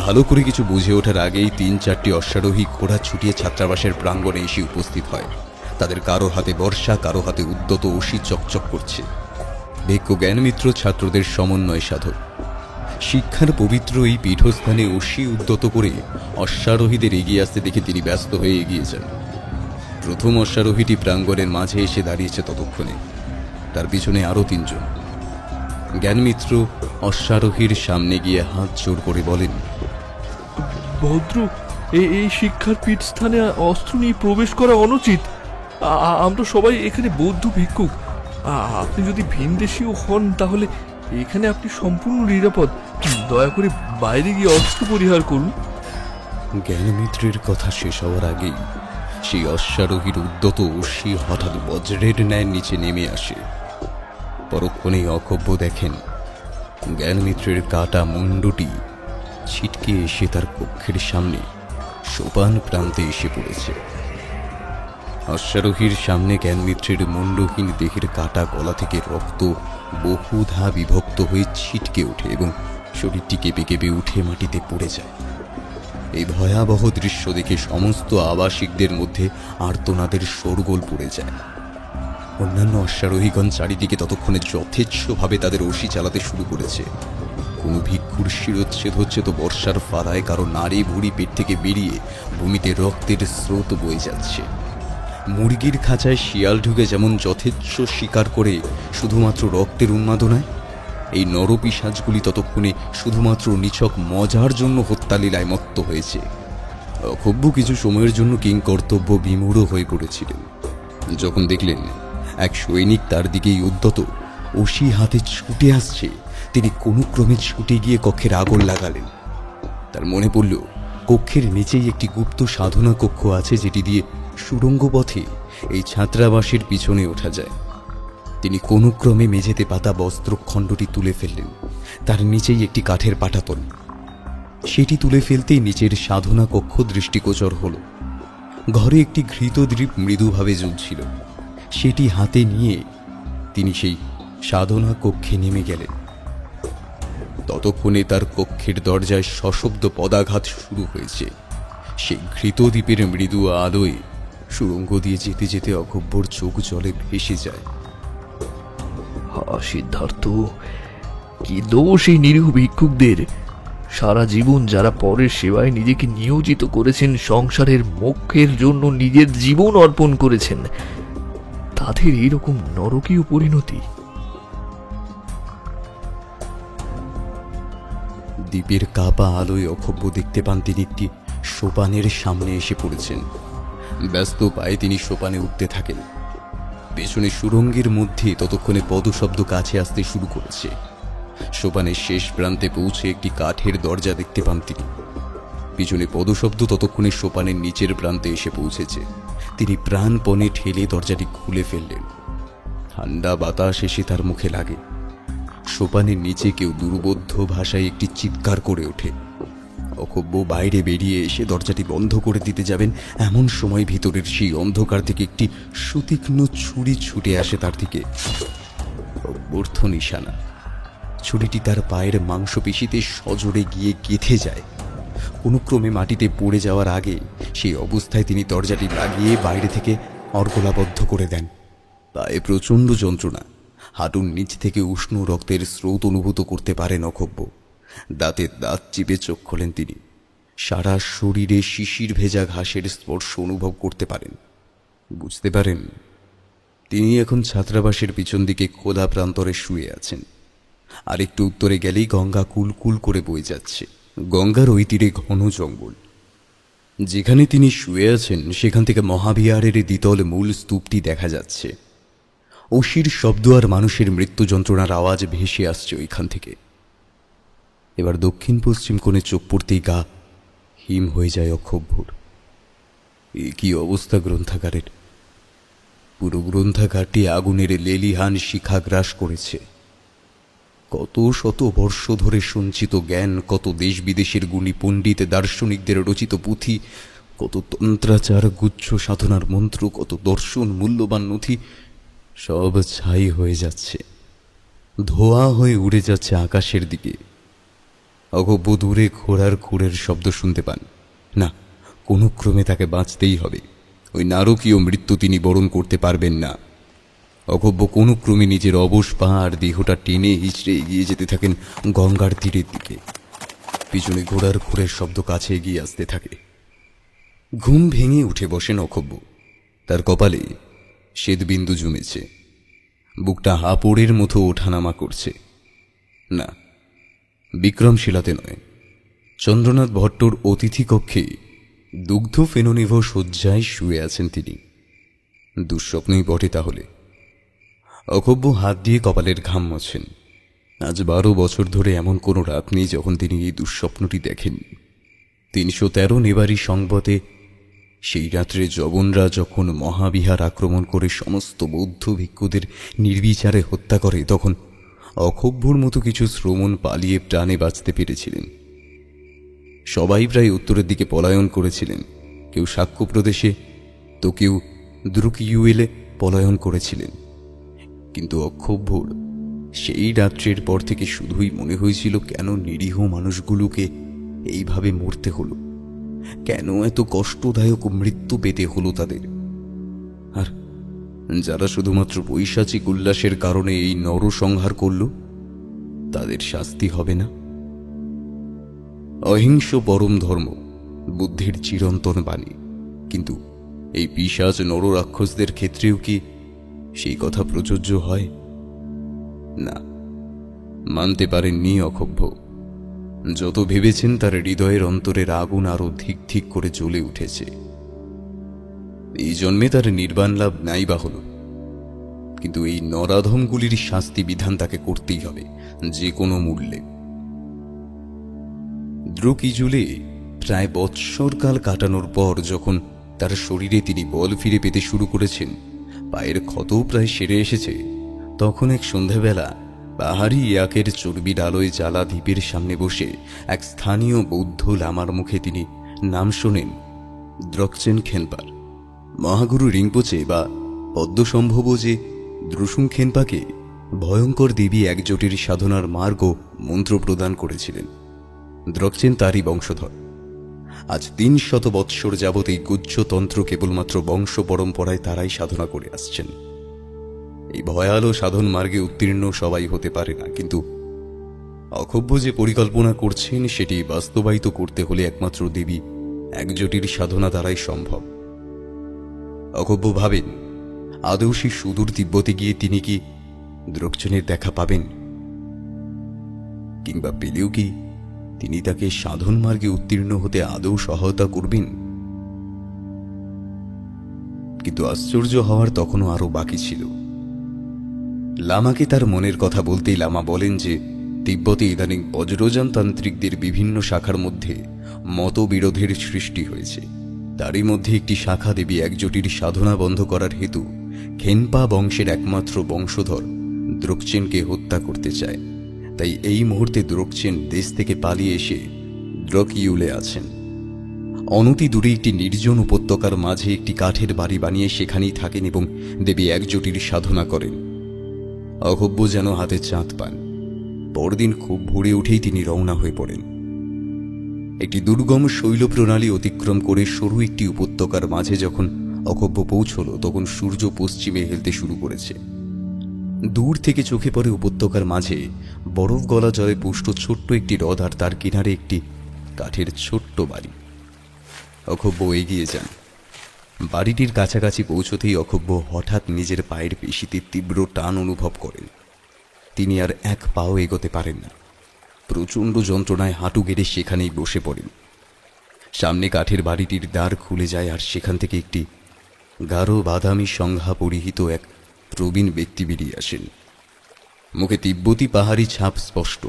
ভালো করে কিছু বুঝে ওঠার আগেই 3-4টি অশ্বারোহী ঘোড়া ছুটিয়ে ছাত্রাবাসের প্রাঙ্গণে এসে উপস্থিত হয়। তাদের কারো হাতে বর্ষা, কারো হাতে উদ্যত অসি চকচক করছে। ভিক্ষ জ্ঞানমিত্র ছাত্রদের সমন্বয় সাধক। শিক্ষার পবিত্র এই পীঠস্থানে অসি উদ্যত করে অশ্বারোহীদের এগিয়ে আসতে দেখে তিনি ব্যস্ত হয়ে এগিয়ে যান। প্রথম অশ্বারোহীটি প্রাঙ্গণের মাঝে এসে দাঁড়িয়েছে ততক্ষণে। তার পিছনে আরো 3 জন। জ্ঞানমিত্র অশ্বারোহীর সামনে গিয়ে হাত জোর করে বলেন, ভদ্র, এই শিক্ষার পীঠস্থানে অস্ত্র নিয়ে প্রবেশ করা অনুচিত। আমরা সবাই এখানে বৌদ্ধ ভিক্ষুক। আপনি যদি ভিনদেশীয় হন তাহলে এখানে আপনি সম্পূর্ণ নিরাপদ। দয়া করে বাইরে গিয়ে অস্ত্র পরিহার করুন। জ্ঞানমিত্রের কথা শেষ হওয়ার আগেই সেই অশ্বারোহীর উদ্যত অসি হঠাৎ বজ্রের ন্যায় নিচে নেমে আসে। পরক্ষণেই অকভ্য দেখেন জ্ঞানমিত্রের কাটা মুন্ডটি ছিটকে এসে তার কক্ষের সামনে সোপান প্রান্তে এসে পড়েছে। অশ্বারোহীর সামনে জ্ঞানমিত্রের মুন্ডহীন দেহের কাটা গলা থেকে রক্ত বহুধা বিভক্ত হয়ে ছিটকে ওঠে এবং শরীরটি কেঁপে কেঁপে উঠে মাটিতে পড়ে যায়। এই ভয়াবহ দৃশ্য দেখে সমস্ত আবাসিকদের মধ্যে আর্তনাদের শোরগোল পড়ে যায়। অন্যান্য অশ্বারোহীগণ চারিদিকে ততক্ষণে যথেচ্ছভাবে তাদের অসি চালাতে শুরু করেছে। কোনো ভিক্ষুর শিরোচ্ছেদ হচ্ছে তো বর্ষার ফারায়, কারো নাড়ি ভুড়ি পেট থেকে বেরিয়ে ভূমিতে রক্তের স্রোত বয়ে যাচ্ছে। মুরগির খাঁচায় শিয়াল ঢুকে যেমন যথেচ্ছ শিকার করে শুধুমাত্র রক্তের উন্মাদনায়, এই নরপিশাচগুলি ততক্ষণে শুধুমাত্র নিছক মজার জন্য হত্যালীলায় মত্ত হয়েছে। অকভ্য কিছু সময়ের জন্য কিংকর্তব্য বিমূঢ় হয়ে পড়েছিলেন। যখন দেখলেন এক সৈনিক তার দিকেই উদ্যত অসি হাতে ছুটে আসছে, তিনি কোনো ক্রমে ছুটে গিয়ে কক্ষের আগুন লাগালেন। তার মনে পড়ল কক্ষের নিচেই একটি গুপ্ত সাধনা কক্ষ আছে, যেটি দিয়ে সুড়ঙ্গ পথে এই ছাত্রাবাসের পিছনে ওঠা যায়। তিনি কোনো ক্রমে মেঝেতে পাতা বস্ত্রখণ্ডটি তুলে ফেললেন। তার নিচেই একটি কাঠের পাটাতন। সেটি তুলে ফেলতেই নিচের সাধনা কক্ষ দৃষ্টিগোচর হল। ঘরে একটি ঘৃতদ্রীপ মৃদুভাবে জ্বলছিল। সেটি হাতে নিয়ে তিনি সেই সাধনা কক্ষে নেমে গেলেন। ততক্ষণে তার কক্ষের দরজায় সশব্দ পদাঘাত শুরু হয়েছে। সেই ঘৃতদ্বীপের মৃদু আলোয় সুড়ঙ্গ দিয়ে যেতে যেতে অগভ্যর চোখ জলে ভেসে যায়। সিদ্ধার্থ, কি দোষ এই নিরীহ ভিক্ষুকদের! সারা জীবন যারা পরের সেবায় নিজেকে নিয়োজিত করেছেন, সংসারের মোক্ষের জন্য নিজের জীবন অর্পণ করেছেন, তাদের এইরকম নরকীয় পরিণতি। দ্বীপের কাপা আলোয় অক্ষোভ্য দেখতে পান তিনি একটি সোপানের সামনে এসে পড়েছেন। ব্যস্ত পায়ে তিনি সোপানে উঠতে থাকেন। পেছনে সুড়ঙ্গের মধ্যে ততক্ষণে পদশব্দ কাছে আসতে শুরু করেছে। সোপানের শেষ প্রান্তে পৌঁছে একটি কাঠের দরজা দেখতে পান তিনি। পিছনে পদশব্দ ততক্ষণে সোপানের নিচের প্রান্তে এসে পৌঁছেছে। তিনি প্রাণপণে ঠেলে দরজাটি খুলে ফেললেন। ঠান্ডা বাতাস এসে তার মুখে লাগে। সোপানের নিচে কেউ দুর্বোধ্য ভাষায় একটি চিৎকার করে ওঠে। অক্ষোভ্য বাইরে বেরিয়ে এসে দরজাটি বন্ধ করে দিতে যাবেন, এমন সময় ভিতরের সেই অন্ধকার থেকে একটি সুতীক্ষ্ণ ছুরি ছুটে আসে তার দিকে। অব্যর্থ নিশানা। ছুরিটি তার পায়ের মাংসপেশিতে সজোরে গিয়ে গেঁথে যায়। কোনো ক্রমে মাটিতে পড়ে যাওয়ার আগে সেই অবস্থায় তিনি দরজাটি লাগিয়ে বাইরে থেকে অর্গলাবদ্ধ করে দেন। পায়ে প্রচণ্ড যন্ত্রণা। হাঁটুর নিচ থেকে উষ্ণ রক্তের স্রোত অনুভূত করতে পারেন অক্ষোভ্য। দাঁতে দাঁত চিপে চোখ খোলেন তিনি। সারা শরীরে শিশির ভেজা ঘাসের স্পর্শ অনুভব করতে পারেন। বুঝতে পারেন তিনি এখন ছাত্রাবাসের পিছন দিকে খোলা প্রান্তরে শুয়ে আছেন। আর একটু উত্তরে গেলেই গঙ্গা কুলকুল করে বয়ে যাচ্ছে। গঙ্গার ওই তীরে ঘন জঙ্গল। যেখানে তিনি শুয়ে আছেন সেখান থেকে মহাবিহারের দ্বিতল মূল স্তূপটি দেখা যাচ্ছে। অসির শব্দ আর মানুষের মৃত্যু যন্ত্রণার আওয়াজ ভেসে আসছে ওইখান থেকে। এবার দক্ষিণ পশ্চিম কোণে চোখ পড়তেই গা হিম হয়ে যায় অক্ষোভ্যর। এ কি অবস্থা গ্রন্থাগারের! পুরো গ্রন্থাগারটি আগুনের লেলিহান শিখা গ্রাস করেছে। কত শত বর্ষ ধরে সঞ্চিত জ্ঞান, কত দেশ বিদেশের গুণী পণ্ডিত দার্শনিকদের রচিত পুঁথি, কত তন্ত্রাচার গুচ্ছ সাধনার মন্ত্র, কত দর্শন মূল্যবান নথি সব ছাই হয়ে যাচ্ছে, ধোয়া হয়ে উড়ে যাচ্ছে আকাশের দিকে। অগভ্য দূরে ঘোড়ার খুঁড়ের শব্দ শুনতে পান। না, কোনো ক্রমে তাকে বাঁচতেই হবে। ওই নারকীয় মৃত্যু তিনি বরণ করতে পারবেন না। অগভ্য কোনো ক্রমে নিজের অবশ পা আর দেহটা টেনে হিচড়ে এগিয়ে যেতে থাকেন গঙ্গার তীরের দিকে। পিছনে ঘোড়ার খুঁড়ের শব্দ কাছে এগিয়ে আসতে থাকে। ঘুম ভেঙে উঠে বসেন অক্ষোভ্য। তার কপালে শ্বেতবিন্দু জমেছে। বুকটা হাঁপড়ের মতো ওঠানামা করছে। না, বিক্রমশিলাতে নয়, চন্দ্রনাথ ভট্টর অতিথি কক্ষে দুগ্ধ ফেননিভ শয্যায় শুয়ে আছেন তিনি। দুঃস্বপ্নই বটে তাহলে। অক্ষোভ্য হাত দিয়ে কপালের ঘাম মোছেন। আজ 12 বছর ধরে এমন কোনো রাত নেই যখন তিনি এই দুঃস্বপ্নটি দেখেন। 313 নেবারি সংবতে সেই রাত্রে জবনরা যখন মহাবিহার আক্রমণ করে সমস্ত বৌদ্ধ ভিক্ষুদের নির্বিচারে হত্যা করে, তখন অক্ষোভ্যর মতো কিছু শ্রমণ পালিয়ে প্রাণে বাঁচতে পেরেছিলেন। সবাই প্রায় উত্তরের দিকে পলায়ন করেছিলেন। কেউ শাক্য প্রদেশে, তো কেউ দ্রুকিউয়েলে পলায়ন করেছিলেন। কিন্তু অক্ষোভ্যর সেই রাত্রের পর থেকে শুধুই মনে হয়েছিল, কেন নিরীহ মানুষগুলোকে এইভাবে মরতে হলো, কেন এত কষ্টদায়ক মৃত্যু পেতে হলো তাদের। আর যারা শুধুমাত্র পৈশাচিক উল্লাসের কারণে এই নরসংহার করল, তাদের শাস্তি হবে না? অহিংস পরম ধর্ম বুদ্ধির চিরন্তন বাণী, কিন্তু এই পিশাচ নররাক্ষসদের ক্ষেত্রেও কি সেই কথা প্রযোজ্য হয়? না, মানতে পারেননি অক্ষোভ্য। যত ভেবেছেন তার হৃদয়ের অন্তরের আগুন আরো ধিক ধিক করে জ্বলে উঠেছে। এই জন্মে তার নির্বাণ লাভ নাই বা হল, কিন্তু এই নরাধমগুলির শাস্তি বিধান তাকে করতেই হবে যে কোনো মূল্যে। দ্রোকিজুলে প্রায় বৎসরকাল কাটানোর পর যখন তার শরীরে তিনি বল ফিরে পেতে শুরু করেছেন, পায়ের ক্ষতও প্রায় সেরে এসেছে, তখন এক সন্ধ্যাবেলা পাহাড়ি ইয়াকের চর্বির আলোয় জ্বালা দ্বীপের সামনে বসে এক স্থানীয় বৌদ্ধ লামার মুখে তিনি নাম শোনেন দ্রকচেন খেনপার। মহাগুরু রিংপোচে বা পদ্মসম্ভব যে দ্রুসুং খেনপাকে ভয়ঙ্কর দেবী একজোটের সাধনার মার্গ মন্ত্র প্রদান করেছিলেন। দ্রকচেন তারই বংশধর। আজ ৩০০ বৎসর যাবৎ এই গুহ্যতন্ত্র কেবলমাত্র বংশ পরম্পরায় তারাই সাধনা করে আসছেন। এই ভয়ালো সাধন মার্গে উত্তীর্ণ সবাই হতে পারে না, কিন্তু অক্ষোভ্য যে পরিকল্পনা করছেন সেটি বাস্তবায়িত করতে হলে একমাত্র দেবী একজোটির সাধনা দ্বারাই সম্ভব। অক্ষোভ্য ভাবেন, আদৌ সেই সুদূর তিব্বতে গিয়ে তিনি কি দ্রকচেনের দেখা পাবেন, কিংবা পেলেও কি তিনি তাকে সাধন মার্গে উত্তীর্ণ হতে আদৌ সহায়তা করবেন? কিন্তু আশ্চর্য হওয়ার তখনও আরো বাকি ছিল। লামাকে তার মনের কথা বলতেই লামা বলেন যে তিব্বতে ইদানিং বজ্রযান তান্ত্রিকদের বিভিন্ন শাখার মধ্যে মতবিরোধের সৃষ্টি হয়েছে। তারই মধ্যে একটি শাখা দেবী একজোটির সাধনা বন্ধ করার হেতু খেনপা বংশের একমাত্র বংশধর দ্রকচেনকে হত্যা করতে চায়। তাই এই মুহূর্তে দ্রকচেন দেশ থেকে পালিয়ে এসে দ্রকইউলে আছেন। অনতি দূরে একটি নির্জন উপত্যকার মাঝে একটি কাঠের বাড়ি বানিয়ে সেখানেই থাকেন এবং দেবী একজোটির সাধনা করেন। অক্ষোভ্য যেন হাতে চাঁদ পান। পরদিন খুব ভোরে উঠেই তিনি রওনা হয়ে পড়েন। একটি দুর্গম শৈল প্রণালী অতিক্রম করে সরু একটি উপত্যকার মাঝে যখন অক্ষোভ্য পৌঁছল, তখন সূর্য পশ্চিমে হেলতে শুরু করেছে। দূর থেকে চোখে পড়ে উপত্যকার মাঝে বরফ গলা জলে পুষ্ট ছোট্ট একটি হ্রদ, আর তার কিনারে একটি কাঠের ছোট্ট বাড়ি। অক্ষোভ্য এগিয়ে যান। বাড়িটির কাছাকাছি পৌঁছতেই অক্ষোভ্য হঠাৎ নিজের পায়ের পেশিতে তীব্র টান অনুভব করেন। তিনি আর এক পাও এগোতে পারেন না। প্রচণ্ড যন্ত্রণায় হাঁটু গেড়ে সেখানেই বসে পড়েন। সামনে কাঠের বাড়িটির দ্বার খুলে যায়, আর সেখান থেকে একটি গাঢ় বাদামি সংজ্ঞা পরিহিত এক প্রবীণ ব্যক্তি বেরিয়ে আসেন। মুখে তিব্বতী পাহাড়ি ছাপ স্পষ্ট।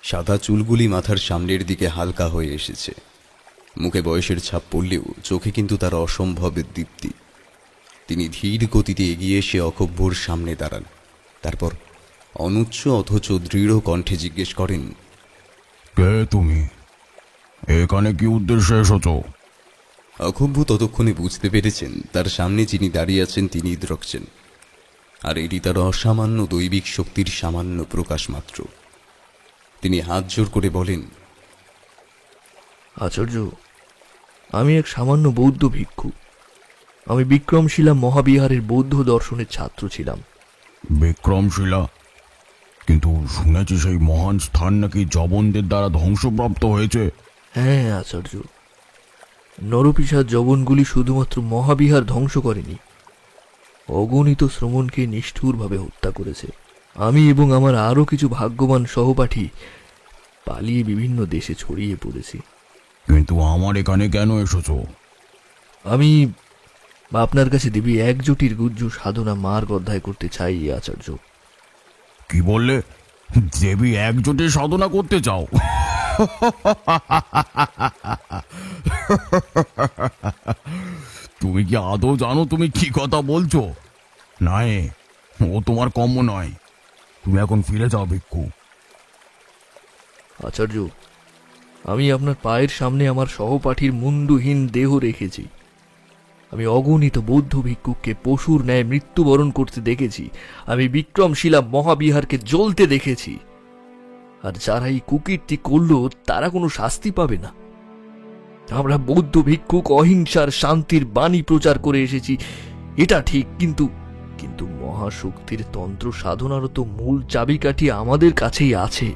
সাদা চুলগুলি মাথার সামনের দিকে হালকা হয়ে এসেছে। মুখে বয়সের ছাপ পড়লেও চোখে কিন্তু তার অসম্ভব দীপ্তি। তিনি ধীর গতিতে এগিয়ে এসে অক্ষোভ্যর সামনে দাঁড়ান। তারপর অনুচ্চ অথচ দৃঢ় কণ্ঠে জিজ্ঞেস করেন, কে তুমি? এখানে কি উদ্দেশ্যে এসেছ? অক্ষোভ্য ততক্ষণে বুঝতে পেরেছেন তার সামনে যিনি দাঁড়িয়ে আছেন তিনি দ্রকচেন, আর এটি তার অসামান্য দৈবিক শক্তির সামান্য প্রকাশ মাত্র। তিনি হাত জোর করে বলেন, আচার্য, আমি এক সামান্য বৌদ্ধ ভিক্ষু। আমি বিক্রমশিলা মহাবিহারের বৌদ্ধ দর্শনের ছাত্র ছিলাম। বিক্রমশিলা? কিন্তু শুনেছি সেই মহান স্থান নাকি জবনদের দ্বারা ধ্বংসপ্রাপ্ত হয়েছে। হ্যাঁ আচার্য, নরপিশাচ জবনগুলি শুধুমাত্র মহাবিহার ধ্বংস করেনি, অগণিত শ্রমণকে নিষ্ঠুরভাবে হত্যা করেছে। আমি এবং আমার আরও কিছু ভাগ্যবান সহপাঠী পালিয়ে বিভিন্ন দেশে ছড়িয়ে পড়েছি। কিন্তু আমার এখানে কেন এসেছো? আমি আপনার কাছে দেবী একজোটির গুহ্য সাধনা মার্গ অধ্যায় করতে চাই আচার্য। কি বললে? দেবী একজোটে সাধনা করতে চাও? তুমি কি আদৌ জানো তুমি কি কথা বলছো? নাই, ও তোমার কম্য নয়। তুমি এখন ফিরে যাও ভিক্ষু। আচার্য, আমি আপনার পায়ের সামনে আমার সহপাঠীর মুন্ডুহীন দেহ রেখেছি। আমি অগণিত বৌদ্ধ ভিক্ষুককে পশুর ন্যায় মৃত্যুবরণ করতে দেখেছি। আমি বিক্রমশিলা মহাবিহারকে জ্বলতে দেখেছি। আর যারা এই কুকীর্তি করল তারা কোনো শাস্তি পাবে না। আমরা বৌদ্ধ ভিক্ষুক অহিংসার শান্তির বাণী প্রচার করে এসেছি, এটা ঠিক, কিন্তু কিন্তু মহাশক্তির তন্ত্র সাধনারও তো মূল চাবিকাঠি আমাদের কাছেই আছে।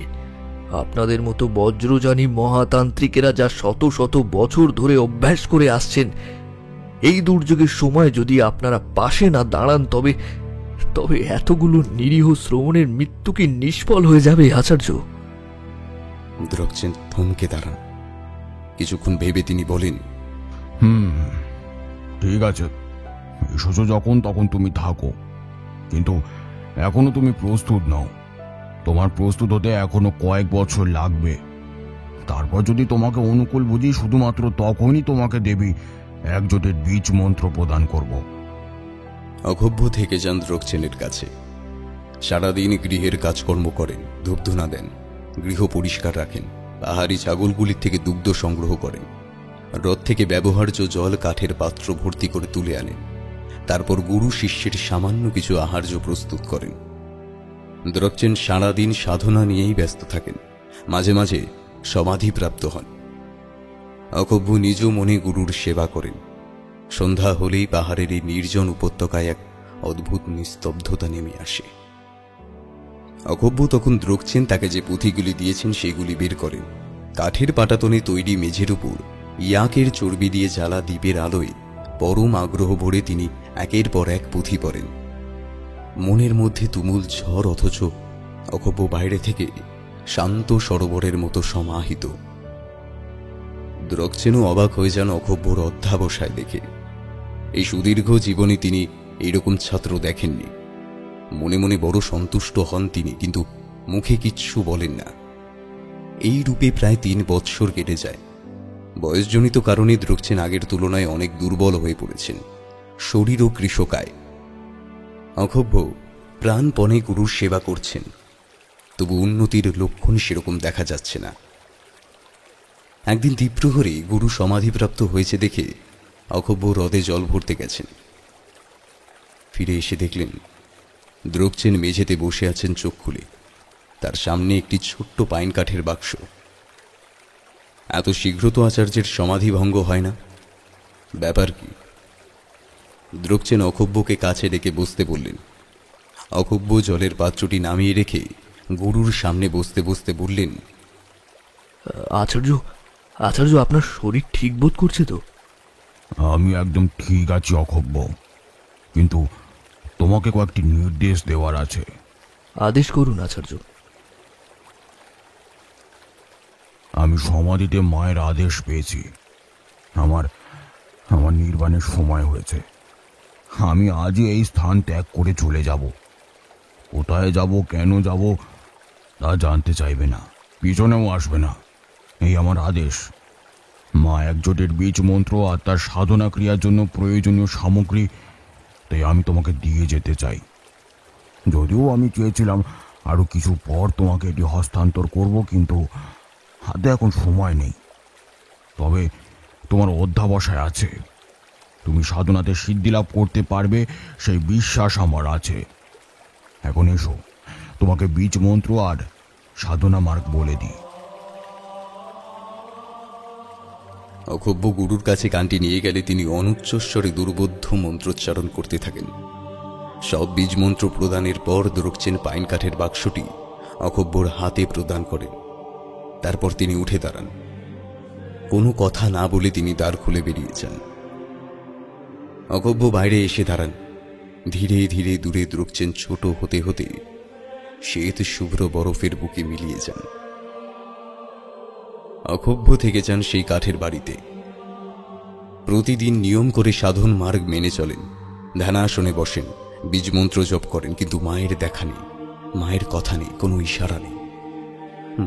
আপনাদের মতো বজ্রযানী মহাতান্ত্রিকেরা যা শত শত বছর ধরে অভ্যাস করে আসছেন, এই দুর্যোগের সময় যদি আপনারা পাশে না দাঁড়ান তবে তবে এতগুলো নিরীহ শ্রমণের মৃত্যু কি নিষ্ফল হয়ে যাবে আচার্য? দ্রকচেন থমকে দাঁড়ান। কিছুক্ষণ ভেবে তিনি বলেন, ঠিক আছে, এসেছো যখন তখন তুমি থাকো, কিন্তু এখনো তুমি প্রস্তুত নও। তোমার প্রস্তুত হতে এখনো কয়েক বছর লাগবে। তারপর যদি তোমাকে অনুকূল বুঝি, শুধুমাত্র তখনই তোমাকে দেবী একজোটের বীজ মন্ত্র প্রদান করব। অক্ষোভ্য থেকে যান দ্রোকচেনের কাছে। সারাদিন গৃহের কাজকর্ম করেন, ধূপধুনা দেন, গৃহ পরিষ্কার রাখেন, পাহাড়ি ছাগলগুলির থেকে দুগ্ধ সংগ্রহ করেন, হ্রদ থেকে ব্যবহার্য জল কাঠের পাত্র ভর্তি করে তুলে আনেন। তারপর গুরু শিষ্যের সামান্য কিছু আহার্য প্রস্তুত করেন। দ্রোকচেন সারাদিন সাধনা নিয়েই ব্যস্ত থাকেন, মাঝে মাঝে সমাধিপ্রাপ্ত হন। অক্ষোভ্য নিজ মনে গুরুর সেবা করেন। সন্ধ্যা হলেই পাহাড়ের এই নির্জন উপত্যকায় এক অদ্ভুত নিস্তব্ধতা নেমে আসে। অক্ষোভ্য তখন দ্রোকচেন তাকে যে পুঁথিগুলি দিয়েছেন সেগুলি বের করেন। কাঠের পাটাতনে তৈরি মেঝের উপর ইয়াকের চর্বি দিয়ে জ্বালা দ্বীপের আলোয় পরম আগ্রহ ভরে তিনি একের পর এক পুঁথি পড়েন। মনের মধ্যে তুমুল ঝড়, অথচ অক্ষোভ্য বাইরে থেকে শান্ত সরোবরের মতো সমাহিত। দ্রোকচেনও অবাক হয়ে যান অক্ষোভ্যর অধ্যাবসায় দেখে। এই সুদীর্ঘ জীবনে তিনি এইরকম ছাত্র দেখেননি। মনে মনে বড় সন্তুষ্ট হন তিনি, কিন্তু মুখে কিচ্ছু বলেন না। এই রূপে প্রায় 3 বৎসর কেটে যায়। বয়সজনিত কারণে দ্রোকচেন আগের তুলনায় অনেক দুর্বল হয়ে পড়েছেন, শরীরও কৃশকায়। অক্ষোভ্য প্রাণপণে গুরুর সেবা করছেন, তবু উন্নতির লক্ষণ সেরকম দেখা যাচ্ছে না। একদিন দ্বীপ্রহরে গুরু সমাধিপ্রাপ্ত হয়েছে দেখে অক্ষোভ্য হ্রদে জল ভরতে গেছেন। ফিরে এসে দেখলেন দ্রোকচেন মেঝেতে বসে আছেন চোখ খুলে। তার সামনে একটি ছোট্ট পাইন কাঠের বাক্স। এত শীঘ্র তো আচার্যের সমাধি ভঙ্গ হয় না, ব্যাপার কি? দ্রোকচেন অক্ষোভ্যকে কাছে ডেকে বসতে বললেন। অক্ষোভ্য জলের পাত্রটি নামিয়ে রেখে গুরুর সামনে বসতে বসতে বললেন, আচার্য, আচার্য, আপনার শরীর ঠিক বোধ করছে তো? আমি একদম ঠিক আছি অক্ষোভ্য, কিন্তু তোমাকে কয়েকটি নির্দেশ দেওয়ার আছে। আদেশ করুন আচার্য। আমি সমাধিতে মায়ের আদেশ পেয়েছি। আমার আমার নির্বাণের সময় হয়েছে। আমি আজই এই স্থান ত্যাগ করে চলে যাব। কোথায় যাব, কেন যাব তা জানতে চাইবে না, পিছনেও আসবে না। এই আমার আদেশ। মা একজোটের বীজ মন্ত্র আর তার সাধনা ক্রিয়ার জন্য প্রয়োজনীয় সামগ্রী তাই আমি তোমাকে দিয়ে যেতে চাই। যদিও আমি চেয়েছিলাম আরো কিছু পর তোমাকে এটি হস্তান্তর করব, কিন্তু হাতে এখন সময় নেই। তবে তোমার অধ্যাবসায় আছে, তুমি সাধনাতে সিদ্ধি লাভ করতে পারবে, সেই বিশ্বাস আমার আছে। এখন এসো, তোমাকে বীজ মন্ত্র আর সাধনা মার্গ বলে দিই। অক্ষোভ্য গুরুর কাছে কানটি নিয়ে গেলে তিনি অনুচ্চস্বরে দুর্বোধ্য মন্ত্রোচ্চারণ করতে থাকেন। সব বীজ মন্ত্র প্রদানের পর দ্রোকচেন পাইন কাঠের বাক্সটি অক্ষোভ্যর হাতে প্রদান করেন। তারপর তিনি উঠে দাঁড়ান। কোনো কথা না বলে তিনি দ্বার খুলে বেরিয়ে যান। অক্ষোভ্য বাইরে এসে দাঁড়ান। ধীরে ধীরে দূরে দ্রোকচেন ছোট হতে হতে শ্বেত শুভ্র বরফের বুকে মিলিয়ে যান। অক্ষোভ্য থেকে যান সেই কাঠের বাড়িতে। প্রতিদিন নিয়ম করে সাধন মার্গ মেনে চলেন, ধ্যানাসনে বসেন, বীজমন্ত্র জপ করেন, কিন্তু মায়ের দেখা নেই, মায়ের কথা নেই, কোনো ইশারা নেই।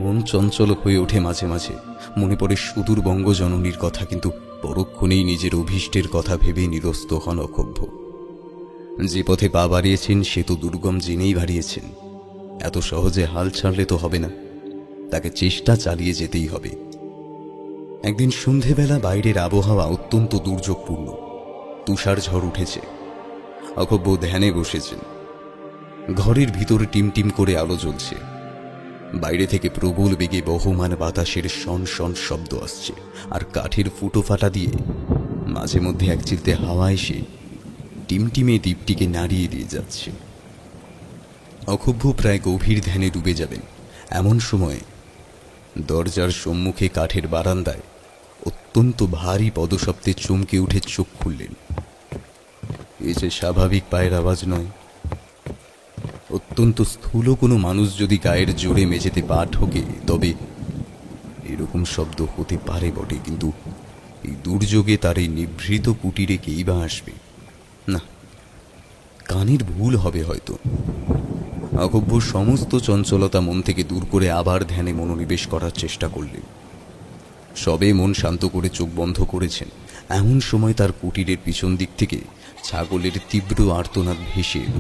মন চঞ্চল হয়ে ওঠে মাঝে মাঝে, মনে পড়ে সুদূর বঙ্গজননীর কথা, কিন্তু পরক্ষণেই নিজের অভীষ্টের কথা ভেবে নিরস্ত হন অক্ষোভ্য। যে পথে পা বাড়িয়েছেন সে তো দুর্গম জেনেই বাড়িয়েছেন। এত সহজে হাল ছাড়লে তো হবে না, তাকে চেষ্টা চালিয়ে যেতেই হবে। একদিন সন্ধেবেলা বাইরের আবহাওয়া অত্যন্ত দুর্যোগপূর্ণ, তুষার ঝড় উঠেছে। অক্ষোভ্য ধ্যানে বসেছেন। ঘরের ভিতরে টিমটিম করে আলো জ্বলছে। বাইরে থেকে প্রবল বেগে বহমান বাতাসের শন শন শব্দ আসছে, আর কাঠের ফুটো ফাটা দিয়ে মাঝে মধ্যে এক চিলতে হাওয়া এসে টিমটিমে দ্বীপটিকে নাড়িয়ে দিয়ে যাচ্ছে। অক্ষোভ্য প্রায় গভীর ধ্যানে ডুবে যাবেন, এমন সময় দরজার সম্মুখে কাঠের বারান্দায় অত্যন্ত ভারী পদশব্দে চমকে উঠে চোখ খুললেন। এ যে স্বাভাবিক পায়ের আওয়াজ নয়। অত্যন্ত স্থূল কোনো মানুষ যদি গায়ের জোরে মেঝেতে পা ঠোকে তবে এরকম শব্দ হতে পারে বটে, কিন্তু এই দুর্যোগে তার এই নিভৃত কুটিরে কেই বা আসবে? না, কানের ভুল হবে হয়তো। অকব্য সমস্ত চঞ্চলতা মন থেকে দূর করে আবার ধ্যানে মনোনিবেশ করার চেষ্টা করলেন। সবে মন শান্ত করে চোখ বন্ধ করেছেন, এমন সময় তার কুটিরের পিছন দিক থেকে ছাগলের তীব্র আর্তনাদ ভেসে এল।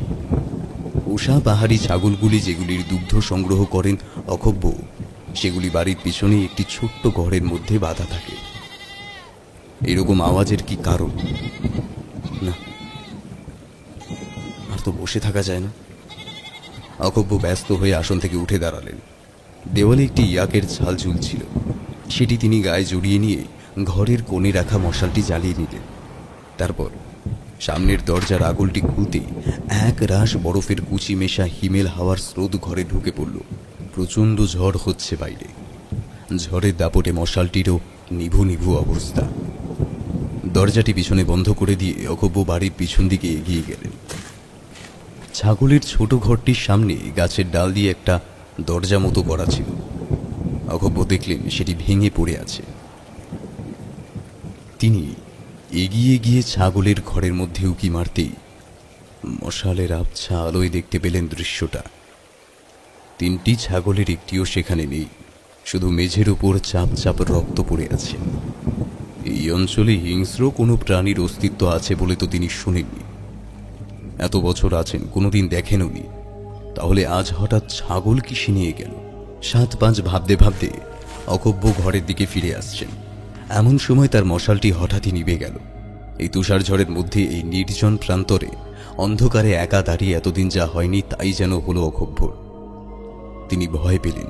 পোষা পাহাড়ি ছাগলগুলি যেগুলির দুগ্ধ সংগ্রহ করেন অকব্য, সেগুলি বাড়ির পিছনে একটি ছোট্ট ঘরের মধ্যে বাঁধা থাকে। এরকম আওয়াজের কি কারণ? না, আর তো বসে থাকা যায় না। অকব্য ব্যস্ত হয়ে আসন থেকে উঠে দাঁড়ালেন। দেওয়ালে একটি ইয়াকের ছাল ঝুলছিল, সেটি তিনি গায়ে জড়িয়ে নিয়ে ঘরের কোণে রাখা মশালটি জ্বালিয়ে নিলেন। তারপর সামনের দরজার আগলটি খুলতেই এক রাশ বরফের কুচি মেশা হিমেল হাওয়ার স্রোত ঘরে ঢুকে পড়ল। প্রচণ্ড ঝড় হচ্ছে বাইরে। ঝড়ের দাপটে মশালটিরও নিভু নিভু অবস্থা। দরজাটি পিছনে বন্ধ করে দিয়ে অকব্য বাড়ির পিছন দিকে এগিয়ে গেলেন। ছাগলের ছোট ঘরটির সামনে গাছের ডাল দিয়ে একটা দরজা মতো করা ছিল। অকব্য দেখলেন সেটি ভেঙে পড়ে আছে। তিনি এগিয়ে গিয়ে ছাগলের ঘরের মধ্যে উকি মারতেই মশালের আবছা আলোয় দেখতে পেলেন দৃশ্যটা। তিনটি ছাগলের একটিও সেখানে নেই, শুধু মেঝের উপর চাপ চাপ রক্ত পড়ে আছে। এই অঞ্চলে হিংস্র কোনো প্রাণীর অস্তিত্ব আছে বলে তো তিনি শুনেননি। এত বছর আছেন, কোনোদিন দেখেননি, তাহলে আজ হঠাৎ ছাগল কিসে নিয়ে গেল? 7-5 ভাবতে ভাবতে অকব্য ঘরের দিকে ফিরে আসছেন। এমন সময় তার মশালটি হঠাৎই নিভে গেল। এই তুষার ঝড়ের মধ্যে এই নির্জন প্রান্তরে অন্ধকারে একা দাঁড়িয়ে এতদিন যা হয়নি তাই যেন হলো অকব্যর। তিনি ভয় পেলেন,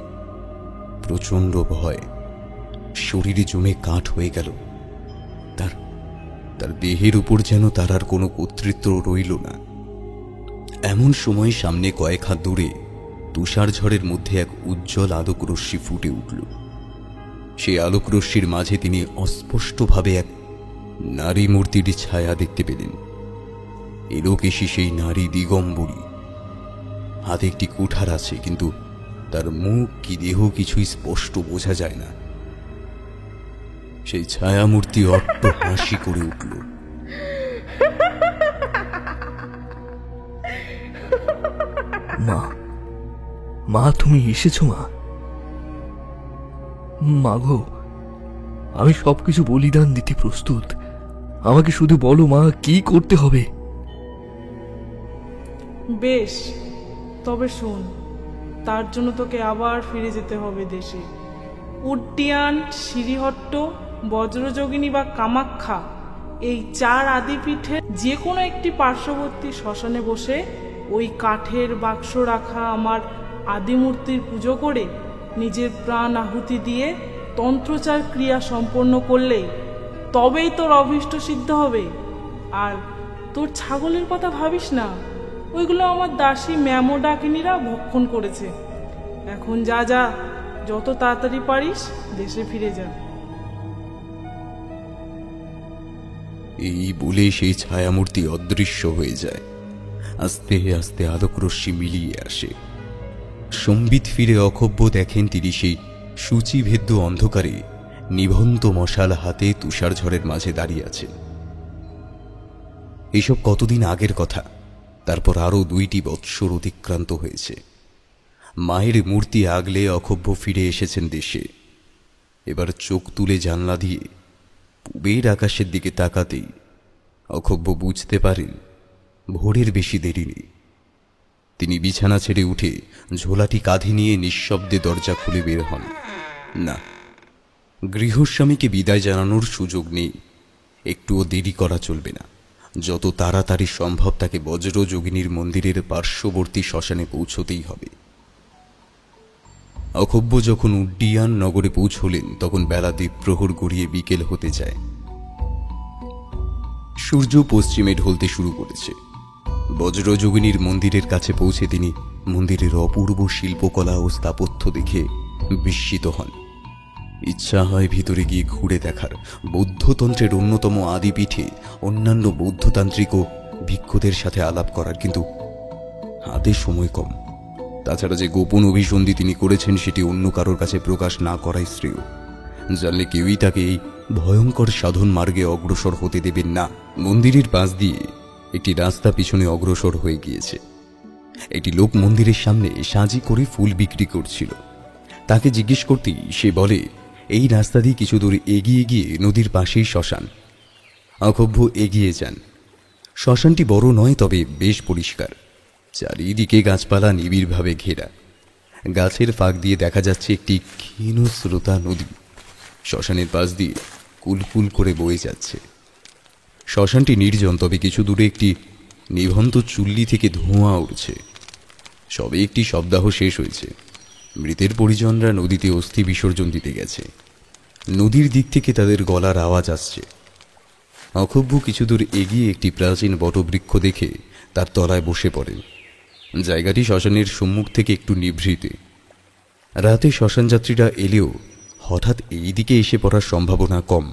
প্রচণ্ড ভয়। শরীরে জমে কাঠ হয়ে গেল। তার দেহের উপর যেন তার আর কোনো কর্তৃত্ব রইল না। এমন সময় সামনে কয়েক হাত দূরে তুষার ঝড়ের মধ্যে এক উজ্জ্বল আলোকরশ্মি ফুটে উঠল। সেই আলোকরশ্মির মাঝে তিনি অস্পষ্টভাবে এক নারী মূর্তির ছায়া দেখতে পেলেন। এলোকেশী সেই নারী দিগম্বরী। হাতে একটি কুঠার আছে, কিন্তু তার মুখ কি দেহ কিছুই স্পষ্ট বোঝা যায় না। সেই ছায়ামূর্তি অট্ট হাসি করে উঠল। মা, মা তুমি এসেছো? মা গো, আমি সবকিছু বলিদান দিতে প্রস্তুত। আমাকে শুধু বলো মা, কি করতে হবে? বেশ, তবে শোন, তার জন্য তোকে আবার ফিরে যেতে হবে দেশে। উড্ডিয়ান, শ্রীহট্ট, বজ্রযোগিনী বা কামাখ্যা, এই 4 আদিপীঠে যে কোনো একটি পার্শ্ববর্তী শ্মশানে বসে ওই কাঠের বাক্স রাখা আমার আদিমূর্তির পুজো করে নিজের প্রাণ আহুতি দিয়ে তন্ত্রচার ক্রিয়া সম্পন্ন করলেই তবেই তোর অভীষ্ট সিদ্ধ হবে। আর তোর ছাগলের কথা ভাবিস না, ওইগুলো আমার দাসী ম্যামো ডাকিনীরা ভক্ষণ করেছে। এখন যা, যত তাড়াতাড়ি পারিস দেশে ফিরে যা। এই বলে সেই ছায়ামূর্তি অদৃশ্য হয়ে যায়। আস্তে আস্তে আলোকরশ্মি মিলিয়ে আসে। সম্বিত ফিরে অকব্য দেখেন তিনি সেই সূচিভেদ্য অন্ধকারে নিভন্ত মশাল হাতে তুষার ঝড়ের মাঝে দাঁড়িয়ে আছেন। এইসব কতদিন আগের কথা। তারপর আরও 2টি বৎসর অতিক্রান্ত হয়েছে। মায়ের মূর্তি আগলে অকব্য ফিরে এসেছেন দেশে। এবার চোখ তুলে জানলা দিয়ে পূবের আকাশের দিকে তাকাতেই অকব্য বুঝতে পারেন ভোরের বেশি দেরি নেই। তিনি বিছানা ছেড়ে উঠে ঝোলাটি কাঁধে নিয়ে নিঃশব্দে দরজা খুলে বের হন। না, গৃহস্বামীকে বিদায় জানানোর সুযোগ নেই। একটুও দেরি করা চলবে না। যত তাড়াতাড়ি সম্ভব তাকে বজ্রযোগিনীর মন্দিরের পার্শ্ববর্তী শ্মশানে পৌঁছতেই হবে। অকব্য যখন উড্ডিয়ান নগরে পৌঁছলেন তখন বেলা দ্বীপ্রহর গড়িয়ে বিকেল হতে যায়। সূর্য পশ্চিমে ঢলতে শুরু করেছে। বজ্রযোগিনীর মন্দিরের কাছে পৌঁছে তিনি মন্দিরের অপূর্ব শিল্পকলা ও স্থাপত্য দেখে বিস্মিত হন। ইচ্ছা হয় ভিতরে গিয়ে ঘুরে দেখার। বৌদ্ধতন্ত্রের অন্যতম আদিপীঠে অন্যান্য বৌদ্ধতান্ত্রিক ও ভিক্ষুদের সাথে আলাপ করার, কিন্তু হাতে সময় কম। তাছাড়া যে গোপন অভিসন্ধি তিনি করেছেন সেটি অন্য কারোর কাছে প্রকাশ না করাই শ্রেয়। জানলে কেউই তাকে এই ভয়ঙ্কর সাধন মার্গে অগ্রসর হতে দেবেন না। মন্দিরের পাশ দিয়ে একটি রাস্তা পিছনে অগ্রসর হয়ে গিয়েছে। একটি লোক মন্দিরের সামনে সাজি করে ফুল বিক্রি করছিল। তাকে জিজ্ঞেস করতেই সে বলে, এই রাস্তা দিয়ে কিছু দূর এগিয়ে গিয়ে নদীর পাশেই শ্মশান। অক্ষোভ্য এগিয়ে যান। শ্মশানটি বড় নয়, তবে বেশ পরিষ্কার। চারিদিকে গাছপালা নিবিড়ভাবে ঘেরা। গাছের ফাঁক দিয়ে দেখা যাচ্ছে একটি ক্ষীণ স্রোতা নদী শ্মশানের পাশ দিয়ে কুলকুল করে বয়ে যাচ্ছে। শ্মশানটি নির্জন, তবে কিছু দূরে একটি নিভন্ত চুল্লি থেকে ধোঁয়া উঠছে। সবে একটি সপ্তাহ শেষ হয়েছে। মৃতের পরিজনরা নদীতে অস্থি বিসর্জন দিতে গেছে। নদীর দিক থেকে তাদের গলার আওয়াজ আসছে। অক্ষোভ্য কিছু দূর এগিয়ে একটি প্রাচীন বটবৃক্ষ দেখে তার তলায় বসে পড়েন। জায়গাটি শ্মশানের সম্মুখ থেকে একটু নিভৃতে। রাতে শ্মশান যাত্রীরা এলেও হঠাৎ এই দিকে এসে পড়ার সম্ভাবনা কম।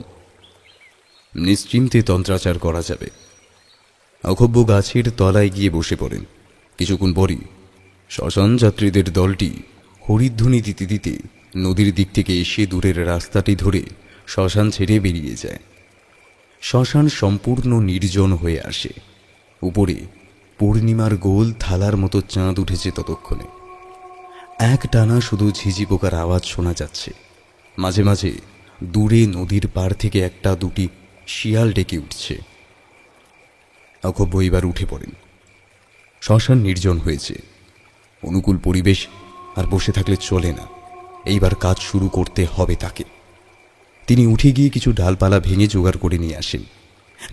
নিশ্চিন্তে তন্ত্রাচার করা যাবে। অক্ষোভ্য গাছের তলায় গিয়ে বসে পড়েন। কিছুক্ষণ পরই শ্মশান যাত্রীদের দলটি হরিধ্বনি দিতে দিতে নদীর দিক থেকে এসে দূরের রাস্তাটি ধরে শ্মশান ছেড়ে বেরিয়ে যায়। শ্মশান সম্পূর্ণ নির্জন হয়ে আসে। উপরে পূর্ণিমার গোল থালার মতো চাঁদ উঠেছে ততক্ষণে। এক টানা শুধু ঝিঝি পোকার আওয়াজ শোনা যাচ্ছে। মাঝে মাঝে দূরে নদীর পাড় থেকে একটা দুটি শিয়াল ডেকে উঠছে। অক্ষোভ্য এবার উঠে পড়েন। শ্মশান নির্জন হয়েছে। অনুকূল পরিবেশ, আর বসে থাকলে চলে না। এইবার কাজ শুরু করতে হবে তাকে। তিনি উঠে গিয়ে কিছু ডালপালা ভেঙে জোগাড় করে নিয়ে আসেন।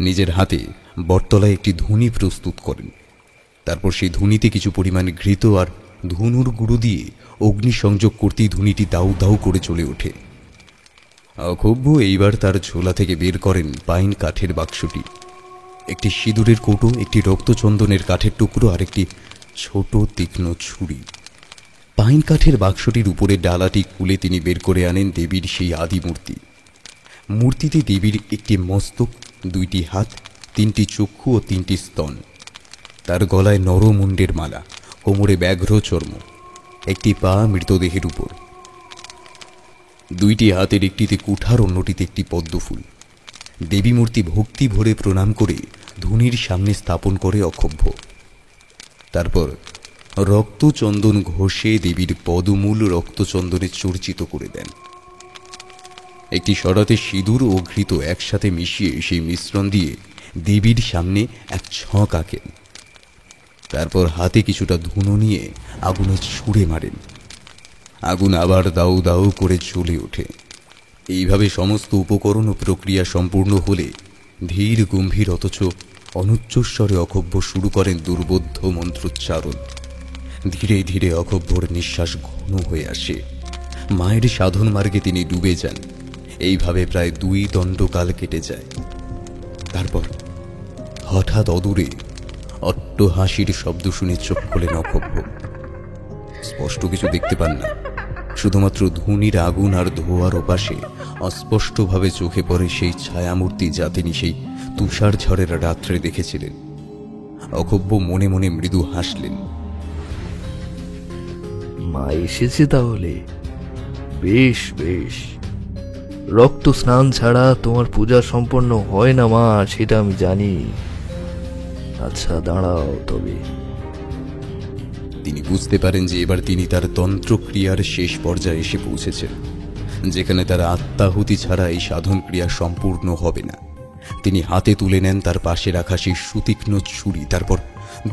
নিজের হাতে বটতলায় একটি ধুনি প্রস্তুত করেন। তারপর সেই ধুনিতে কিছু পরিমাণ ঘৃত আর ধুনুর গুঁড়ো দিয়ে অগ্নিসংযোগ করতেই ধুনিটি দাউ দাউ করে চলে ওঠে। অক্ষোভ্য এইবার তার ঝোলা থেকে বের করেন পাইন কাঠের বাক্সটি। একটি সিঁদুরের কৌটো, একটি রক্তচন্দনের কাঠের টুকরো আর একটি ছোট তীক্ষ্ণ ছুরি। পাইন কাঠের বাক্সটির উপরে ডালাটি খুলে তিনি বের করে আনেন দেবীর সেই আদি মূর্তি। মূর্তিতে দেবীর একটি মস্তক, দুইটি হাত, তিনটি চক্ষু ও তিনটি স্তন। তার গলায় নরমুণ্ডের মালা, কোমরে ব্যাঘ্র চর্ম, একটি পা মৃতদেহের উপর। দুইটি হাতের একটিতে কুঠার, অন্যটিতে একটি পদ্মফুল। দেবী মূর্তি ভক্তি ভরে প্রণাম করে ধুনির সামনে স্থাপন করে অক্ষোভ্য। তারপর রক্তচন্দন ঘষে দেবীর পদমূল রক্তচন্দনে চর্চিত করে দেন। একটি সরাতে সিঁদুর ও ঘৃত একসাথে মিশিয়ে সেই মিশ্রণ দিয়ে দেবীর সামনে এক ছক আঁকেন। তারপর হাতে কিছুটা ধুনো নিয়ে আগুনে ছুঁড়ে মারেন। আগুন আবার দাউ দাউ করে জ্বলে ওঠে। এইভাবে সমস্ত উপকরণ ও প্রক্রিয়া সম্পূর্ণ হলে ধীর গম্ভীর অথচ অনুচ্চস্বরে অক্ষোভ্য শুরু করেন দুর্বোধ্য মন্ত্রোচ্চারণ। ধীরে ধীরে অক্ষোভ্যর নিঃশ্বাস ঘন হয়ে আসে। মায়ের সাধন মার্গে তিনি ডুবে যান। এইভাবে প্রায় 2 দণ্ডকাল কেটে যায়। তারপর হঠাৎ অদূরে অট্টহাসির শব্দ শুনে চোখ খোলেন অক্ষোভ্য। স্পষ্ট কিছু দেখতে পান না, শুধুমাত্র ধুনির আগুন আর ধোঁয়ার ওপাশে অস্পষ্টভাবে চোখে পড়ে সেই ছায়ামূর্তি যা তিনি সেই তুষার ঝড়ের রাত্রে দেখেছিলেন। অক্ষোভ্য মনে মনে মৃদু হাসলেন। মা এসেছে তাহলে? বেশ বেশ। রক্ত স্নান ছাড়া তোমার পূজা সম্পন্ন হয় না মা, সেটা আমি জানি। আচ্ছা দাঁড়াও তবে। তিনি বুঝতে পারেন যে এবার তিনি তার তন্ত্রক্রিয়ার শেষ পর্যায়ে এসে পৌঁছেছেন, যেখানে তার আত্মাহুতি ছাড়া এই সাধন ক্রিয়া সম্পূর্ণ হবে না। তিনি হাতে তুলে নেন তার পাশে রাখা সেই সুতীক্ষ্ণ ছুরি। তারপর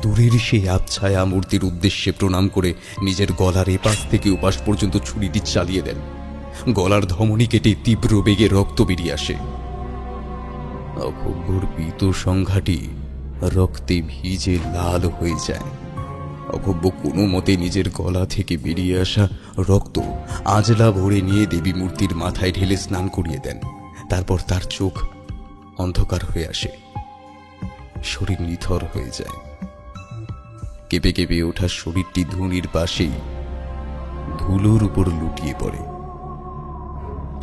দূরের সেই আবছায়া মূর্তির উদ্দেশ্যে প্রণাম করে নিজের গলার এপাশ থেকে ওপাশ পর্যন্ত ছুরিটি চালিয়ে দেন। গলার ধমনী কেটে তীব্র বেগে রক্ত বেরিয়ে আসে। অক্ষোভ্যর পীত সংঘাটি রক্তে ভিজে লাল হয়ে যায়। অক্ষোভ্য কোনো মতে নিজের গলা থেকে বেরিয়ে আসা রক্ত আজলা ভরে নিয়ে দেবী মূর্তির মাথায় ঢেলে স্নান করিয়ে দেন। তারপর তার চোখ অন্ধকার হয়ে আসে, শরীর নিথর হয়ে যায়। কেঁপে কেঁপে ওঠা শরীরটি ধুনির পাশেই ধুলোর উপর লুটিয়ে পড়ে।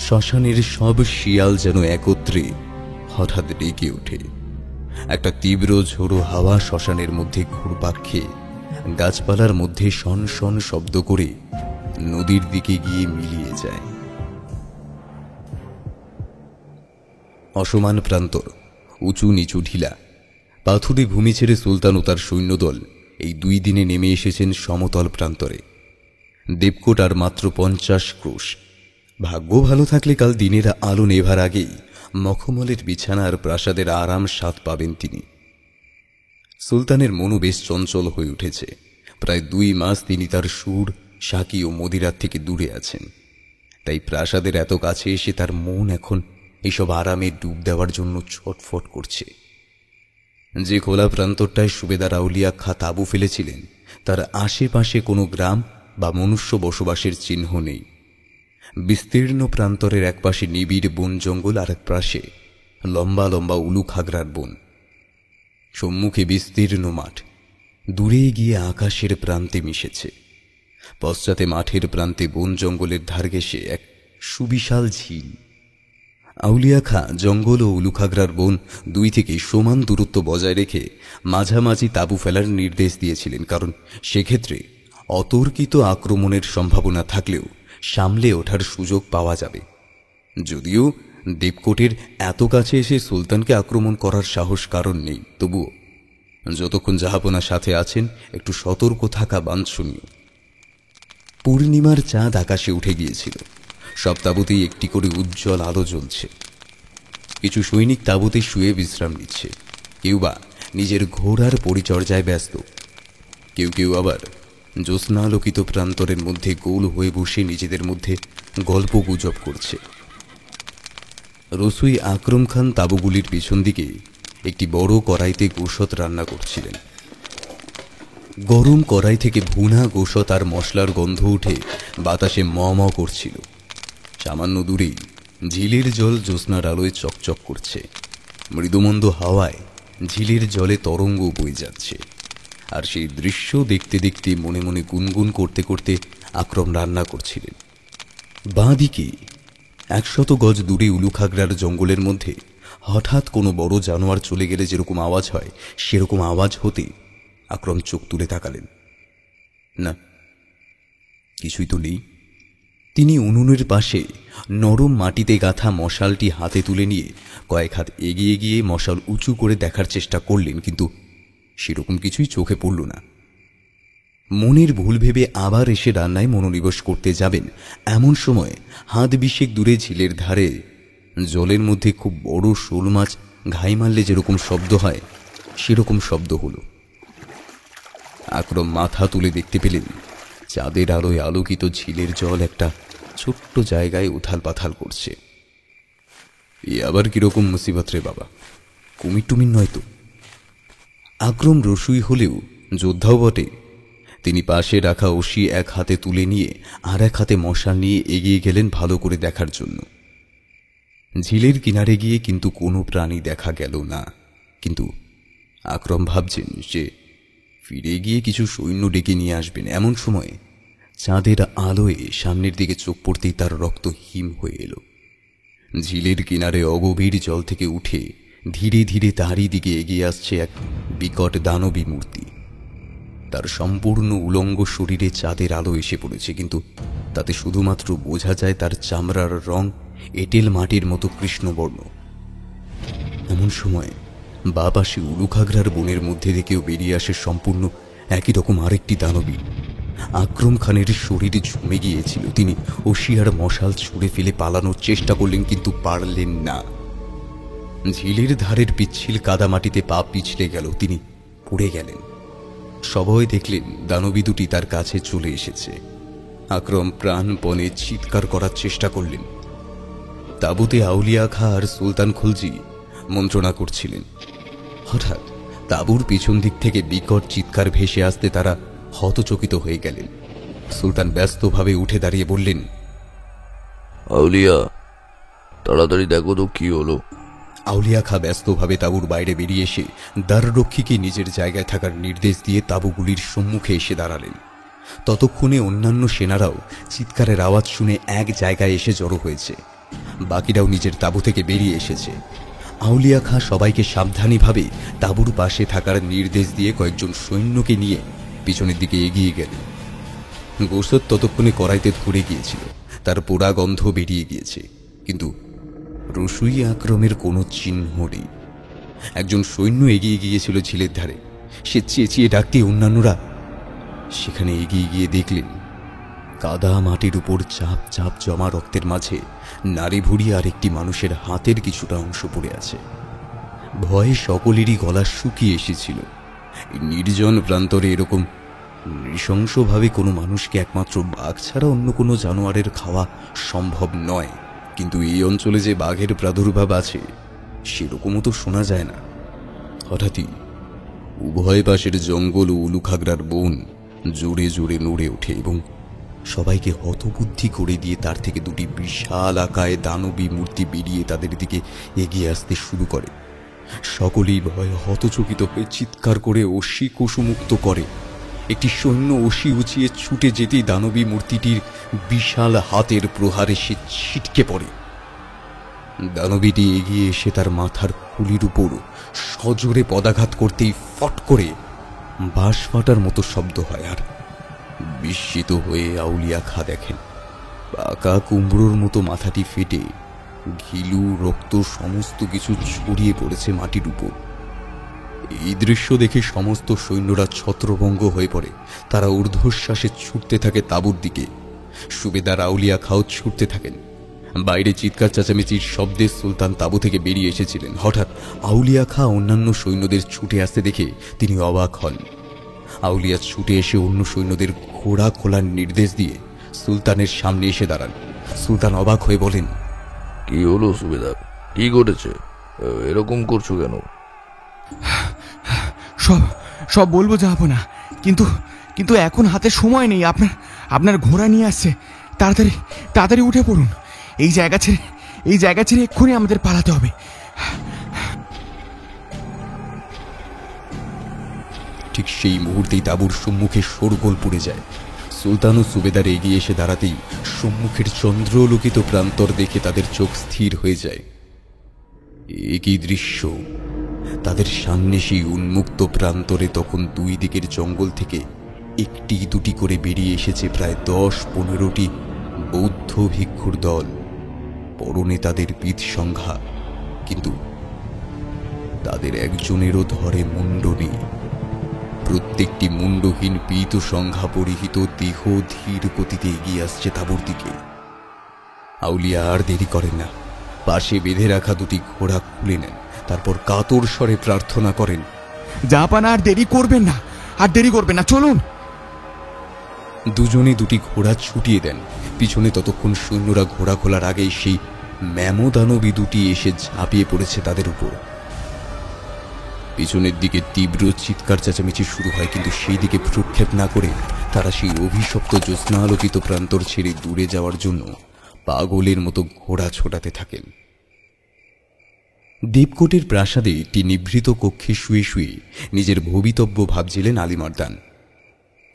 শ্মশানের সব শিয়াল যেন একত্রে হঠাৎ ডেকে ওঠে। একটা তীব্র ঝোড়ো হাওয়া শ্মশানের মধ্যে ঘুরপাক খেয়ে গাছপালার মধ্যে শন শন শব্দ করে নদীর দিকে গিয়ে মিলিয়ে যায়। অসমান প্রান্তর, উঁচু নিচু ঢিলা পাথুরে ভূমি ছেড়ে সুলতান ও তার সৈন্যদল এই 2 দিনে নেমে এসেছেন সমতল প্রান্তরে। দেবকোট আর মাত্র 50 ক্রোশ। ভাগ্য ভালো থাকলে কাল দিনের আলো নেভার আগেই মখমলের বিছানা আর প্রাসাদের আরাম স্বাদ পাবেন তিনি। সুলতানের মনও বেশ চঞ্চল হয়ে উঠেছে। প্রায় 2 মাস তিনি তার সুর, সাকি ও মদিরার থেকে দূরে আছেন। তাই প্রাসাদের এত কাছে এসে তার মন এখন এইসব আরামে ডুব দেওয়ার জন্য ছটফট করছে। যে খোলা প্রান্তরটায় সুবেদার আউলিয়া খাঁ তাঁবু ফেলেছিলেন তার আশেপাশে কোনো গ্রাম বা মনুষ্য বসবাসের চিহ্ন নেই। বিস্তীর্ণ প্রান্তরের একপাশে নিবিড় বন জঙ্গল আর এক পাশে লম্বা লম্বা উলু খাগড়ার বন। সম্মুখে বিস্তীর্ণ মাঠ, দূরে গিয়ে আকাশের প্রান্তে মিশেছে। পশ্চাতে মাঠের প্রান্তে বন জঙ্গলের ধার ঘেঁষে এক সুবিশাল ঝিল। আউলিয়া খাঁ জঙ্গল ও উলুখাগড়ার বন 2 থেকে সমান দূরত্ব বজায় রেখে মাঝামাঝি তাঁবু ফেলার নির্দেশ দিয়েছিলেন, কারণ সেক্ষেত্রে অতর্কিত আক্রমণের সম্ভাবনা থাকলেও সামলে ওঠার সুযোগ পাওয়া যাবে। যদিও দেবকোটের এত কাছে এসে সুলতানকে আক্রমণ করার সাহস কারণ নেই, তবুও যতক্ষণ জাহাপনা সাথে আছেন একটু সতর্ক থাকা বাঞ্ছনীয়। পূর্ণিমার চাঁদ আকাশে উঠে গিয়েছিল। সব তাঁবুতেই একটি করে উজ্জ্বল আলো জ্বলছে। কিছু সৈনিক তাঁবুতে শুয়ে বিশ্রাম নিচ্ছে, কেউ বা নিজের ঘোড়ার পরিচর্যায় ব্যস্ত, কেউ কেউ আবার জ্যোৎস্নালোকিত প্রান্তরের মধ্যে গোল হয়ে বসে নিজেদের মধ্যে গল্প গুজব করছে। রসুই আকরম খান তাঁবুগুলির পিছন দিকে একটি বড় কড়াইতে গোশত রান্না করছিলেন। গরম কড়াই থেকে ভুনা গোশত আর মশলার গন্ধ উঠে বাতাসে ম ম করছিল। সামান্য দূরেই ঝিলের জল জ্যোৎস্নার আলোয় চকচক করছে। মৃদুমন্দ হাওয়ায় ঝিলের জলে তরঙ্গ বয়ে যাচ্ছে। আর সেই দৃশ্য দেখতে দেখতে মনে মনে গুনগুন করতে করতে আকরম রান্না করছিলেন। বাঁ দিকে 100 গজ দূরে উলুখাগড়ার জঙ্গলের মধ্যে হঠাৎ কোনো বড় জানোয়ার চলে গেলে যেরকম আওয়াজ হয় সেরকম আওয়াজ হতে আকরম চোখ তুলে তাকালেন। না, কিছুই তো নেই। তিনি উনুনের পাশে নরম মাটিতে গাঁথা মশালটি হাতে তুলে নিয়ে কয়েক হাত এগিয়ে গিয়ে মশাল উঁচু করে দেখার চেষ্টা করলেন, কিন্তু সেরকম কিছুই চোখে পড়ল না। মনের ভুল ভেবে আবার এসে রান্নায় মনোনিবেশ করতে যাবেন এমন সময় হাত 20 দূরে ঝিলের ধারে জলের মধ্যে খুব বড় শোল মাছ ঘাই মারলে যেরকম শব্দ হয় সেরকম শব্দ হলো। আকরম মাথা তুলে দেখতে পেলেন চাঁদের আলোয় আলোকিত ঝিলের জল একটা ছোট্ট জায়গায় উথাল পাথাল করছে। এ আবার কিরকম মুসিবত রে বাবা, কুমির টুমির নয় তো? আকরম রসুই হলেও যোদ্ধাও বটে। তিনি পাশে রাখা অসি এক হাতে তুলে নিয়ে আর এক হাতে মশাল নিয়ে এগিয়ে গেলেন ভালো করে দেখার জন্য। ঝিলের কিনারে গিয়ে কিন্তু কোনো প্রাণী দেখা গেল না। কিন্তু আকরম ভাবছেন যে ফিরে গিয়ে কিছু সৈন্য ডেকে নিয়ে আসবেন। এমন সময় চাঁদের আলোয় সামনের দিকে চোখ পড়তেই তার রক্ত হিম হয়ে এলো। ঝিলের কিনারে অগভীর জল থেকে উঠে ধীরে ধীরে তারই দিকে এগিয়ে আসছে এক বিকট দানবী মূর্তি। তার সম্পূর্ণ উলঙ্গ শরীরে চাঁদের আলো এসে পড়েছে, কিন্তু তাতে শুধুমাত্র বোঝা যায় তার চামড়ার রং এঁটেল মাটির মতো কৃষ্ণবর্ণ। এমন সময় বাঁ পাশে উলুখাগড়ার বনের মধ্যে থেকেও বেরিয়ে আসে সম্পূর্ণ একই রকম আরেকটি দানবী। আকরম খানের শরীরে জমে গিয়েছিল। তিনি অসিয়ার মশাল ছুঁড়ে ফেলে পালানোর চেষ্টা করলেন, কিন্তু পারলেন না। ঝিলের ধারের পিচ্ছিল কাদামাটিতে পা পিছলে গেল, তিনি পড়ে গেলেন। সবাই দেখলেন দানবী দুটি তার কাছে চলে এসেছে। আকরম প্রাণপণে চিৎকার করার চেষ্টা করলেন। তাঁবুতে আউলিয়া খাঁ আর সুলতান খলজি মন্ত্রণা করছিলেন। হঠাৎ তাঁবুর পিছন দিক থেকে বিকট চিৎকার ভেসে আসতে তারা হতচকিত হয়ে গেলেন। সুলতান ব্যস্তভাবে উঠে দাঁড়িয়ে বললেন, আউলিয়া, তাড়াতাড়ি দেখো তো কি হলো। আউলিয়া খাঁ ব্যস্তভাবে তাঁবুর বাইরে বেরিয়ে এসে দ্বাররক্ষীকে নিজের জায়গায় থাকার নির্দেশ দিয়ে তাঁবুগুলির সম্মুখে এসে দাঁড়ালেন। ততক্ষণে অন্যান্য সেনারাও চিৎকারের আওয়াজ শুনে এক জায়গায় এসে জড়ো হয়েছে। বাকিরাও নিজের তাঁবু থেকে বেরিয়ে এসেছে। আউলিয়া খাঁ সবাইকে সাবধানীভাবে তাঁবুর পাশে থাকার নির্দেশ দিয়ে কয়েকজন সৈন্যকে নিয়ে পিছনের দিকে এগিয়ে গেলেন। গোশত ততক্ষণে কড়াইতে ধরে গিয়েছিল, তার পোড়া গন্ধ বেরিয়ে গিয়েছে, কিন্তু রসুই আক্রমের কোনো চিহ্ন নেই। একজন সৈন্য এগিয়ে গিয়েছিল ঝিলের ধারে। সে চেঁচিয়ে ডাকতে অন্যান্যরা সেখানে এগিয়ে গিয়ে দেখলেন কাদা মাটির উপর চাপ চাপ জমা রক্তের মাঝে নাড়ি ভুড়ি আর একটি মানুষের হাতের কিছুটা অংশ পড়ে আছে। ভয়ে সকলেরই গলা শুকিয়ে এসেছিল। এই নির্জন প্রান্তরে এরকম নৃশংসভাবে কোনো মানুষকে একমাত্র বাঘ ছাড়া অন্য কোনো জানোয়ারের খাওয়া সম্ভব নয়। কিন্তু এই অঞ্চলে যে বাঘের প্রাদুর্ভাব আছে সেরকমও তো শোনা যায় না। হঠাৎই উভয় পাশের জঙ্গল ও উলুখাগড়ার বন জোরে জোরে নড়ে ওঠে এবং সবাইকে হতবুদ্ধি করে দিয়ে তার থেকে দুটি বিশাল আকায় দানবী মূর্তি বেরিয়ে তাদের দিকে এগিয়ে আসতে শুরু করে। সকলেই ভয়ে হতচকিত হয়ে চিৎকার করে অসি কোষমুক্ত করে। একটি সৈন্য অসি উঁচিয়ে ছুটে যেতেই দানবী মূর্তিটির বিশাল হাতের প্রহারে সে ছিটকে পড়ে। দানবীটি এগিয়ে এসে তার মাথার খুলির উপর সজোরে পদাঘাত করতেই ফট করে বাঁশ ফাটার মতো শব্দ হয়। আর বিস্মিত হয়ে আউলিয়া খাঁ দেখেন পাকা কুমড়োর মতো মাথাটি ফেটে ঘিলু রক্ত সমস্ত কিছু ছড়িয়ে পড়েছে মাটির উপর। এই দৃশ্য দেখে সমস্ত সৈন্যরা ছত্রভঙ্গ হয়ে পড়ে। তারা ঊর্ধ্বশ্বাসে ছুটতে থাকে তাঁবুর দিকে। সুবেদার আউলিয়া খাঁও ছুটতে থাকেন। বাইরে চিৎকার চেঁচামেচির শব্দে সুলতান তাঁবু থেকে বেরিয়ে এসেছিলেন। হঠাৎ আউলিয়া খাঁ অন্যান্য সৈন্যদের ছুটে আসতে দেখে তিনি অবাক হন। আউলিয়া ছুটে এসে অন্য সৈন্যদের ঘোড়া খোলার নির্দেশ দিয়ে সুলতানের সামনে এসে দাঁড়ান। সুলতান অবাক হয়ে বলেন, কি হলো সুবেদার, কি ঘটেছে? এরকম করছো কেন? সব সব বলবো যাবো না, কিন্তু কিন্তু এখন হাতে সময় নেই। আপনার ঘোড়া নিয়ে আসছে। তাড়াতাড়ি তাড়াতাড়ি উঠে পড়ুন। এই জায়গা ছেড়ে এক্ষুনি আমাদের পালাতে হবে। ঠিক সেই মুহূর্তেই তাঁবুর সম্মুখে শোরগোল পড়ে যায়। সুলতান ও সুবেদার এগিয়ে এসে দাঁড়াতেই সম্মুখের চন্দ্রলোকিত প্রান্তর দেখে তাদের চোখ স্থির হয়ে যায়। একই দৃশ্য! তাদের সামনে সেই উন্মুক্ত প্রান্তরে তখন দুই দিকের জঙ্গল থেকে একটি দুটি করে বেরিয়ে এসেছে প্রায় 10-15টি বৌদ্ধ ভিক্ষুর দল। পরনে তাদের পিঠ সংখ্যা, কিন্তু তাদের একজনেরও ধরে মুন্ড নেই। প্রত্যেকটি মুন্ডহীন পীত সংখ্যা পরিহিত দেহ ধীর গতিতে এগিয়ে আসছে তাঁবুর দিকে। আউলিয়া আর দেরি করেন না, পাশে বেঁধে রাখা দুটি ঘোড়া খুলে নেন। তারপর কাতর স্বরে প্রার্থনা করেন, জাহাপানা আর দেরি করবেন না, চলুন। দুজনে দুটি ঘোড়া ছুটিয়ে দেন। পিছনে ততক্ষণ সৈন্যরা ঘোড়া খোলার আগেই সেই ম্যামদানবী দুটি এসে ঝাঁপিয়ে পড়েছে তাদের উপর। পিছনের দিকে তীব্র চিৎকার চেঁচামেচি শুরু হয়, কিন্তু সেই দিকে ভ্রুক্ষেপ না করে তারা সেই অভিশপ্ত জ্যোৎস্নালোকিত প্রান্তর ছেড়ে দূরে যাওয়ার জন্য পাগলের মতো ঘোড়া ছোটাতে থাকেন। দেবকোটের প্রাসাদে একটি নিভৃত কক্ষে শুয়ে শুয়ে নিজের ভবিতব্য ভাবছিলেন আলী মারদান।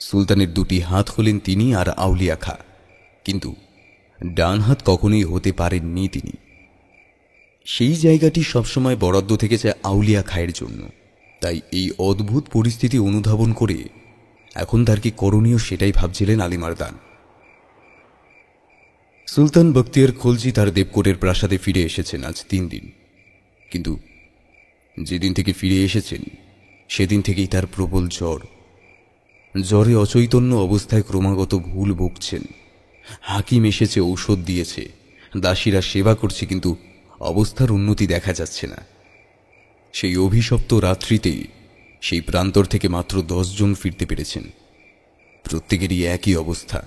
সুলতানের দুটি হাত হলেন তিনি আর আউলিয়া খাঁ, কিন্তু ডান হাত কখনোই হতে পারেননি তিনি। সেই জায়গাটি সবসময় বরাদ্দ থেকেছে আউলিয়া খাঁয়ের জন্য। তাই এই অদ্ভুত পরিস্থিতি অনুধাবন করে এখন তার কি করণীয় সেটাই ভাবছিলেন আলী মারদান। সুলতান বখতিয়ার খলজি তার দেবকোটের প্রাসাদে ফিরে এসেছেন আজ 3 দিন, কিন্তু যেদিন থেকে ফিরে এসেছেন সেদিন থেকেই তার প্রবল জ্বরে অচৈতন্য অবস্থায় ক্রমাগত ভুল বকছেন। হাকিম এসেছে, ঔষধ দিয়েছে, দাসীরা সেবা করছে, কিন্তু অবস্থার উন্নতি দেখা যাচ্ছে না। সেই অভিশপ্ত রাত্রিতেই সেই প্রান্তর থেকে মাত্র 10 জন ফিরতে পেরেছেন। প্রত্যেকেরই একই অবস্থা।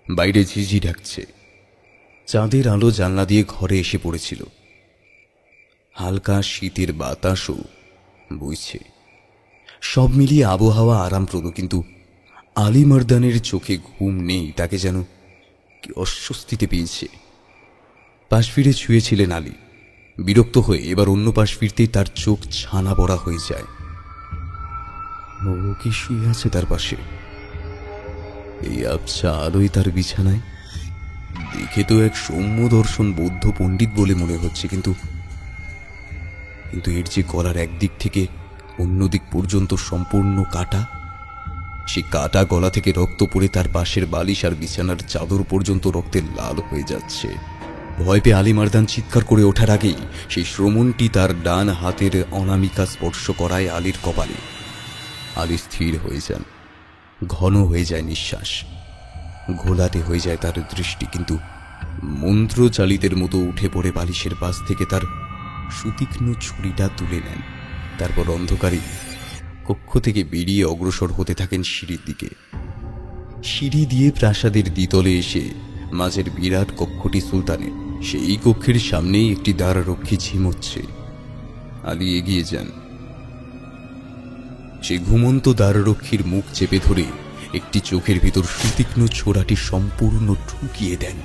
বাইরে ঝিঝি ডাকছে, চাঁদের আলো জানলা দিয়ে ঘরে এসে পড়েছিল। হালকা শীতের বাতাসও বইছে। সব মিলিয়ে আবহাওয়া আরামপ্রদ, কিন্তু আলী মারদানের চোখে ঘুম নেই। তাকে যেন কি অস্বস্তিতে পেয়েছে। পাশ ফিরে শুয়েছিলেন আলী। বিরক্ত হয়ে এবার অন্য পাশ ফিরতেই তার চোখ ছানা বড়া হয়ে যায়। ও কি শুয়ে আছে তার পাশে? এই আবছা আলোয় তার বিছানায় দেখে তো এক সৌম্য দর্শন বৌদ্ধ পণ্ডিত বলে মনে হচ্ছে, কিন্তু এর যে গলার একদিক থেকে অন্যদিক পর্যন্ত সম্পূর্ণ কাটা, সেই কাটা গলা থেকে রক্ত পড়ে তার পাশের বালিশ আর বিছানার চাদর পর্যন্ত রক্তে লাল হয়ে যাচ্ছে। ভয় পেয়ে আলী মারদান চিৎকার করে ওঠার আগেই সেই শ্রমণটি তার ডান হাতের অনামিকা স্পর্শ করায় আলীর কপালে। আলী স্থির হয়ে যান, ঘন হয়ে যায় নিঃশ্বাস, ঘোলাটে হয়ে যায় তার দৃষ্টি, কিন্তু মন্ত্রচালিতের মতো উঠে পড়ে বালিশের পাশ থেকে তার সুতীক্ষ্ণ ছুরিটা তুলে নেন। তারপর অন্ধকারে কক্ষ থেকে বেরিয়ে অগ্রসর হতে থাকেন সিঁড়ির দিকে। সিঁড়ি দিয়ে প্রাসাদের দ্বিতলে এসে মাঝের বিরাট কক্ষটি সুলতানের। সেই কক্ষের সামনেই একটি দ্বাররক্ষী ঝিমোচ্ছে। আলী এগিয়ে যান, সে ঘুমন্ত দ্বাররক্ষীর মুখ চেপে ধরে একটি চোখের ভিতর সুতীক্ষ্ণ ছোড়াটি সম্পূর্ণ ঢুকিয়ে দেন।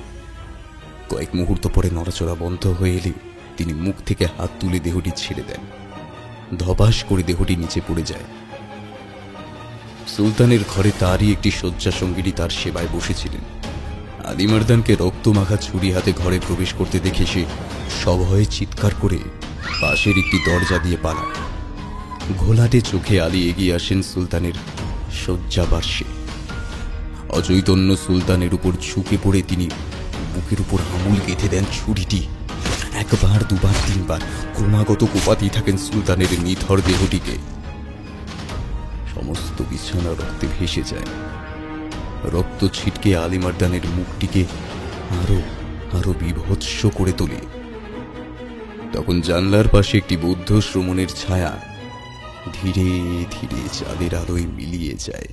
কয়েক মুহূর্ত পরে নড়াচড়া বন্ধ হয়ে এলে তিনি মুখ থেকে হাত তুলে দেহটি ছেড়ে দেন। ধপাস করে দেহটি নিচে পড়ে যায়। সুলতানের ঘরে তারই একটি শয্যা সঙ্গিনী তার সেবায় বসেছিলেন। আলী মারদানকে রক্তমাখা ছুরি হাতে ঘরে প্রবেশ করতে দেখে সে সভয়ে চিৎকার করে পাশের একটি দরজা দিয়ে পালায়। ঘোলাটে চোখে আলী এগিয়ে আসেন সুলতানের শয্যাপার্শ্বে। অচৈতন্য সুলতানের উপর ঝুঁকে পড়ে তিনি বুকের উপর আঙুল গেঁথে দেন ছুরিটি। একবার, দুবার, তিনবার ক্রমাগত কোপাতেই থাকেন সুলতানের নিথর দেহটিকে। সমস্ত বিছানা রক্তে ভেসে যায়। রক্ত ছিটকে আলী মারদানের মুখটিকে আরো আরো বিভৎস করে তোলে। তখন জানলার পাশে একটি বৌদ্ধ শ্রমণের ছায়া ধীরে ধীরে চাঁদের আলোয় মিলিয়ে যায়।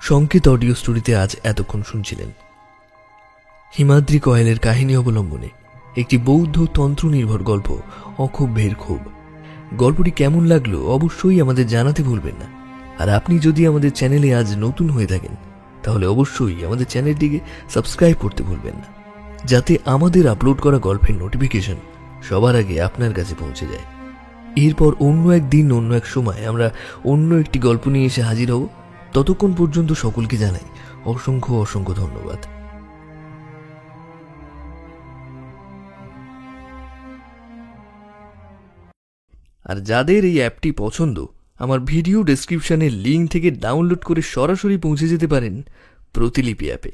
সংকেত অডিও স্টোরিতে আজ এতক্ষণ শুনছিলেন হিমাদ্রি কয়েলের কাহিনী অবলম্বনে একটি বৌদ্ধ তন্ত্র নির্ভর গল্প অক্ষোভ্যের ক্ষোভ। গল্পটি কেমন লাগলো অবশ্যই আমাদের জানাতে ভুলবেন না। আর আপনি যদি আমাদের চ্যানেলে আজ নতুন হয়ে থাকেন তাহলে অবশ্যই আমাদের চ্যানেলটিকে সাবস্ক্রাইব করতে ভুলবেন না, যাতে আমাদের আপলোড করা গল্পের নোটিফিকেশন সবার আগে আপনার কাছে পৌঁছে যায়। এরপর অন্য একদিন অন্য এক সময় আমরা অন্য একটি গল্প নিয়ে এসে হাজির হব। ততক্ষণ পর্যন্ত সকলকে জানাই অসংখ্য অসংখ্য ধন্যবাদ। আর যাদের এই অ্যাপটি পছন্দ, আমার ভিডিও ডেসক্রিপশনের লিঙ্ক থেকে ডাউনলোড করে সরাসরি পৌঁছে যেতে পারেন প্রতিলিপি অ্যাপে।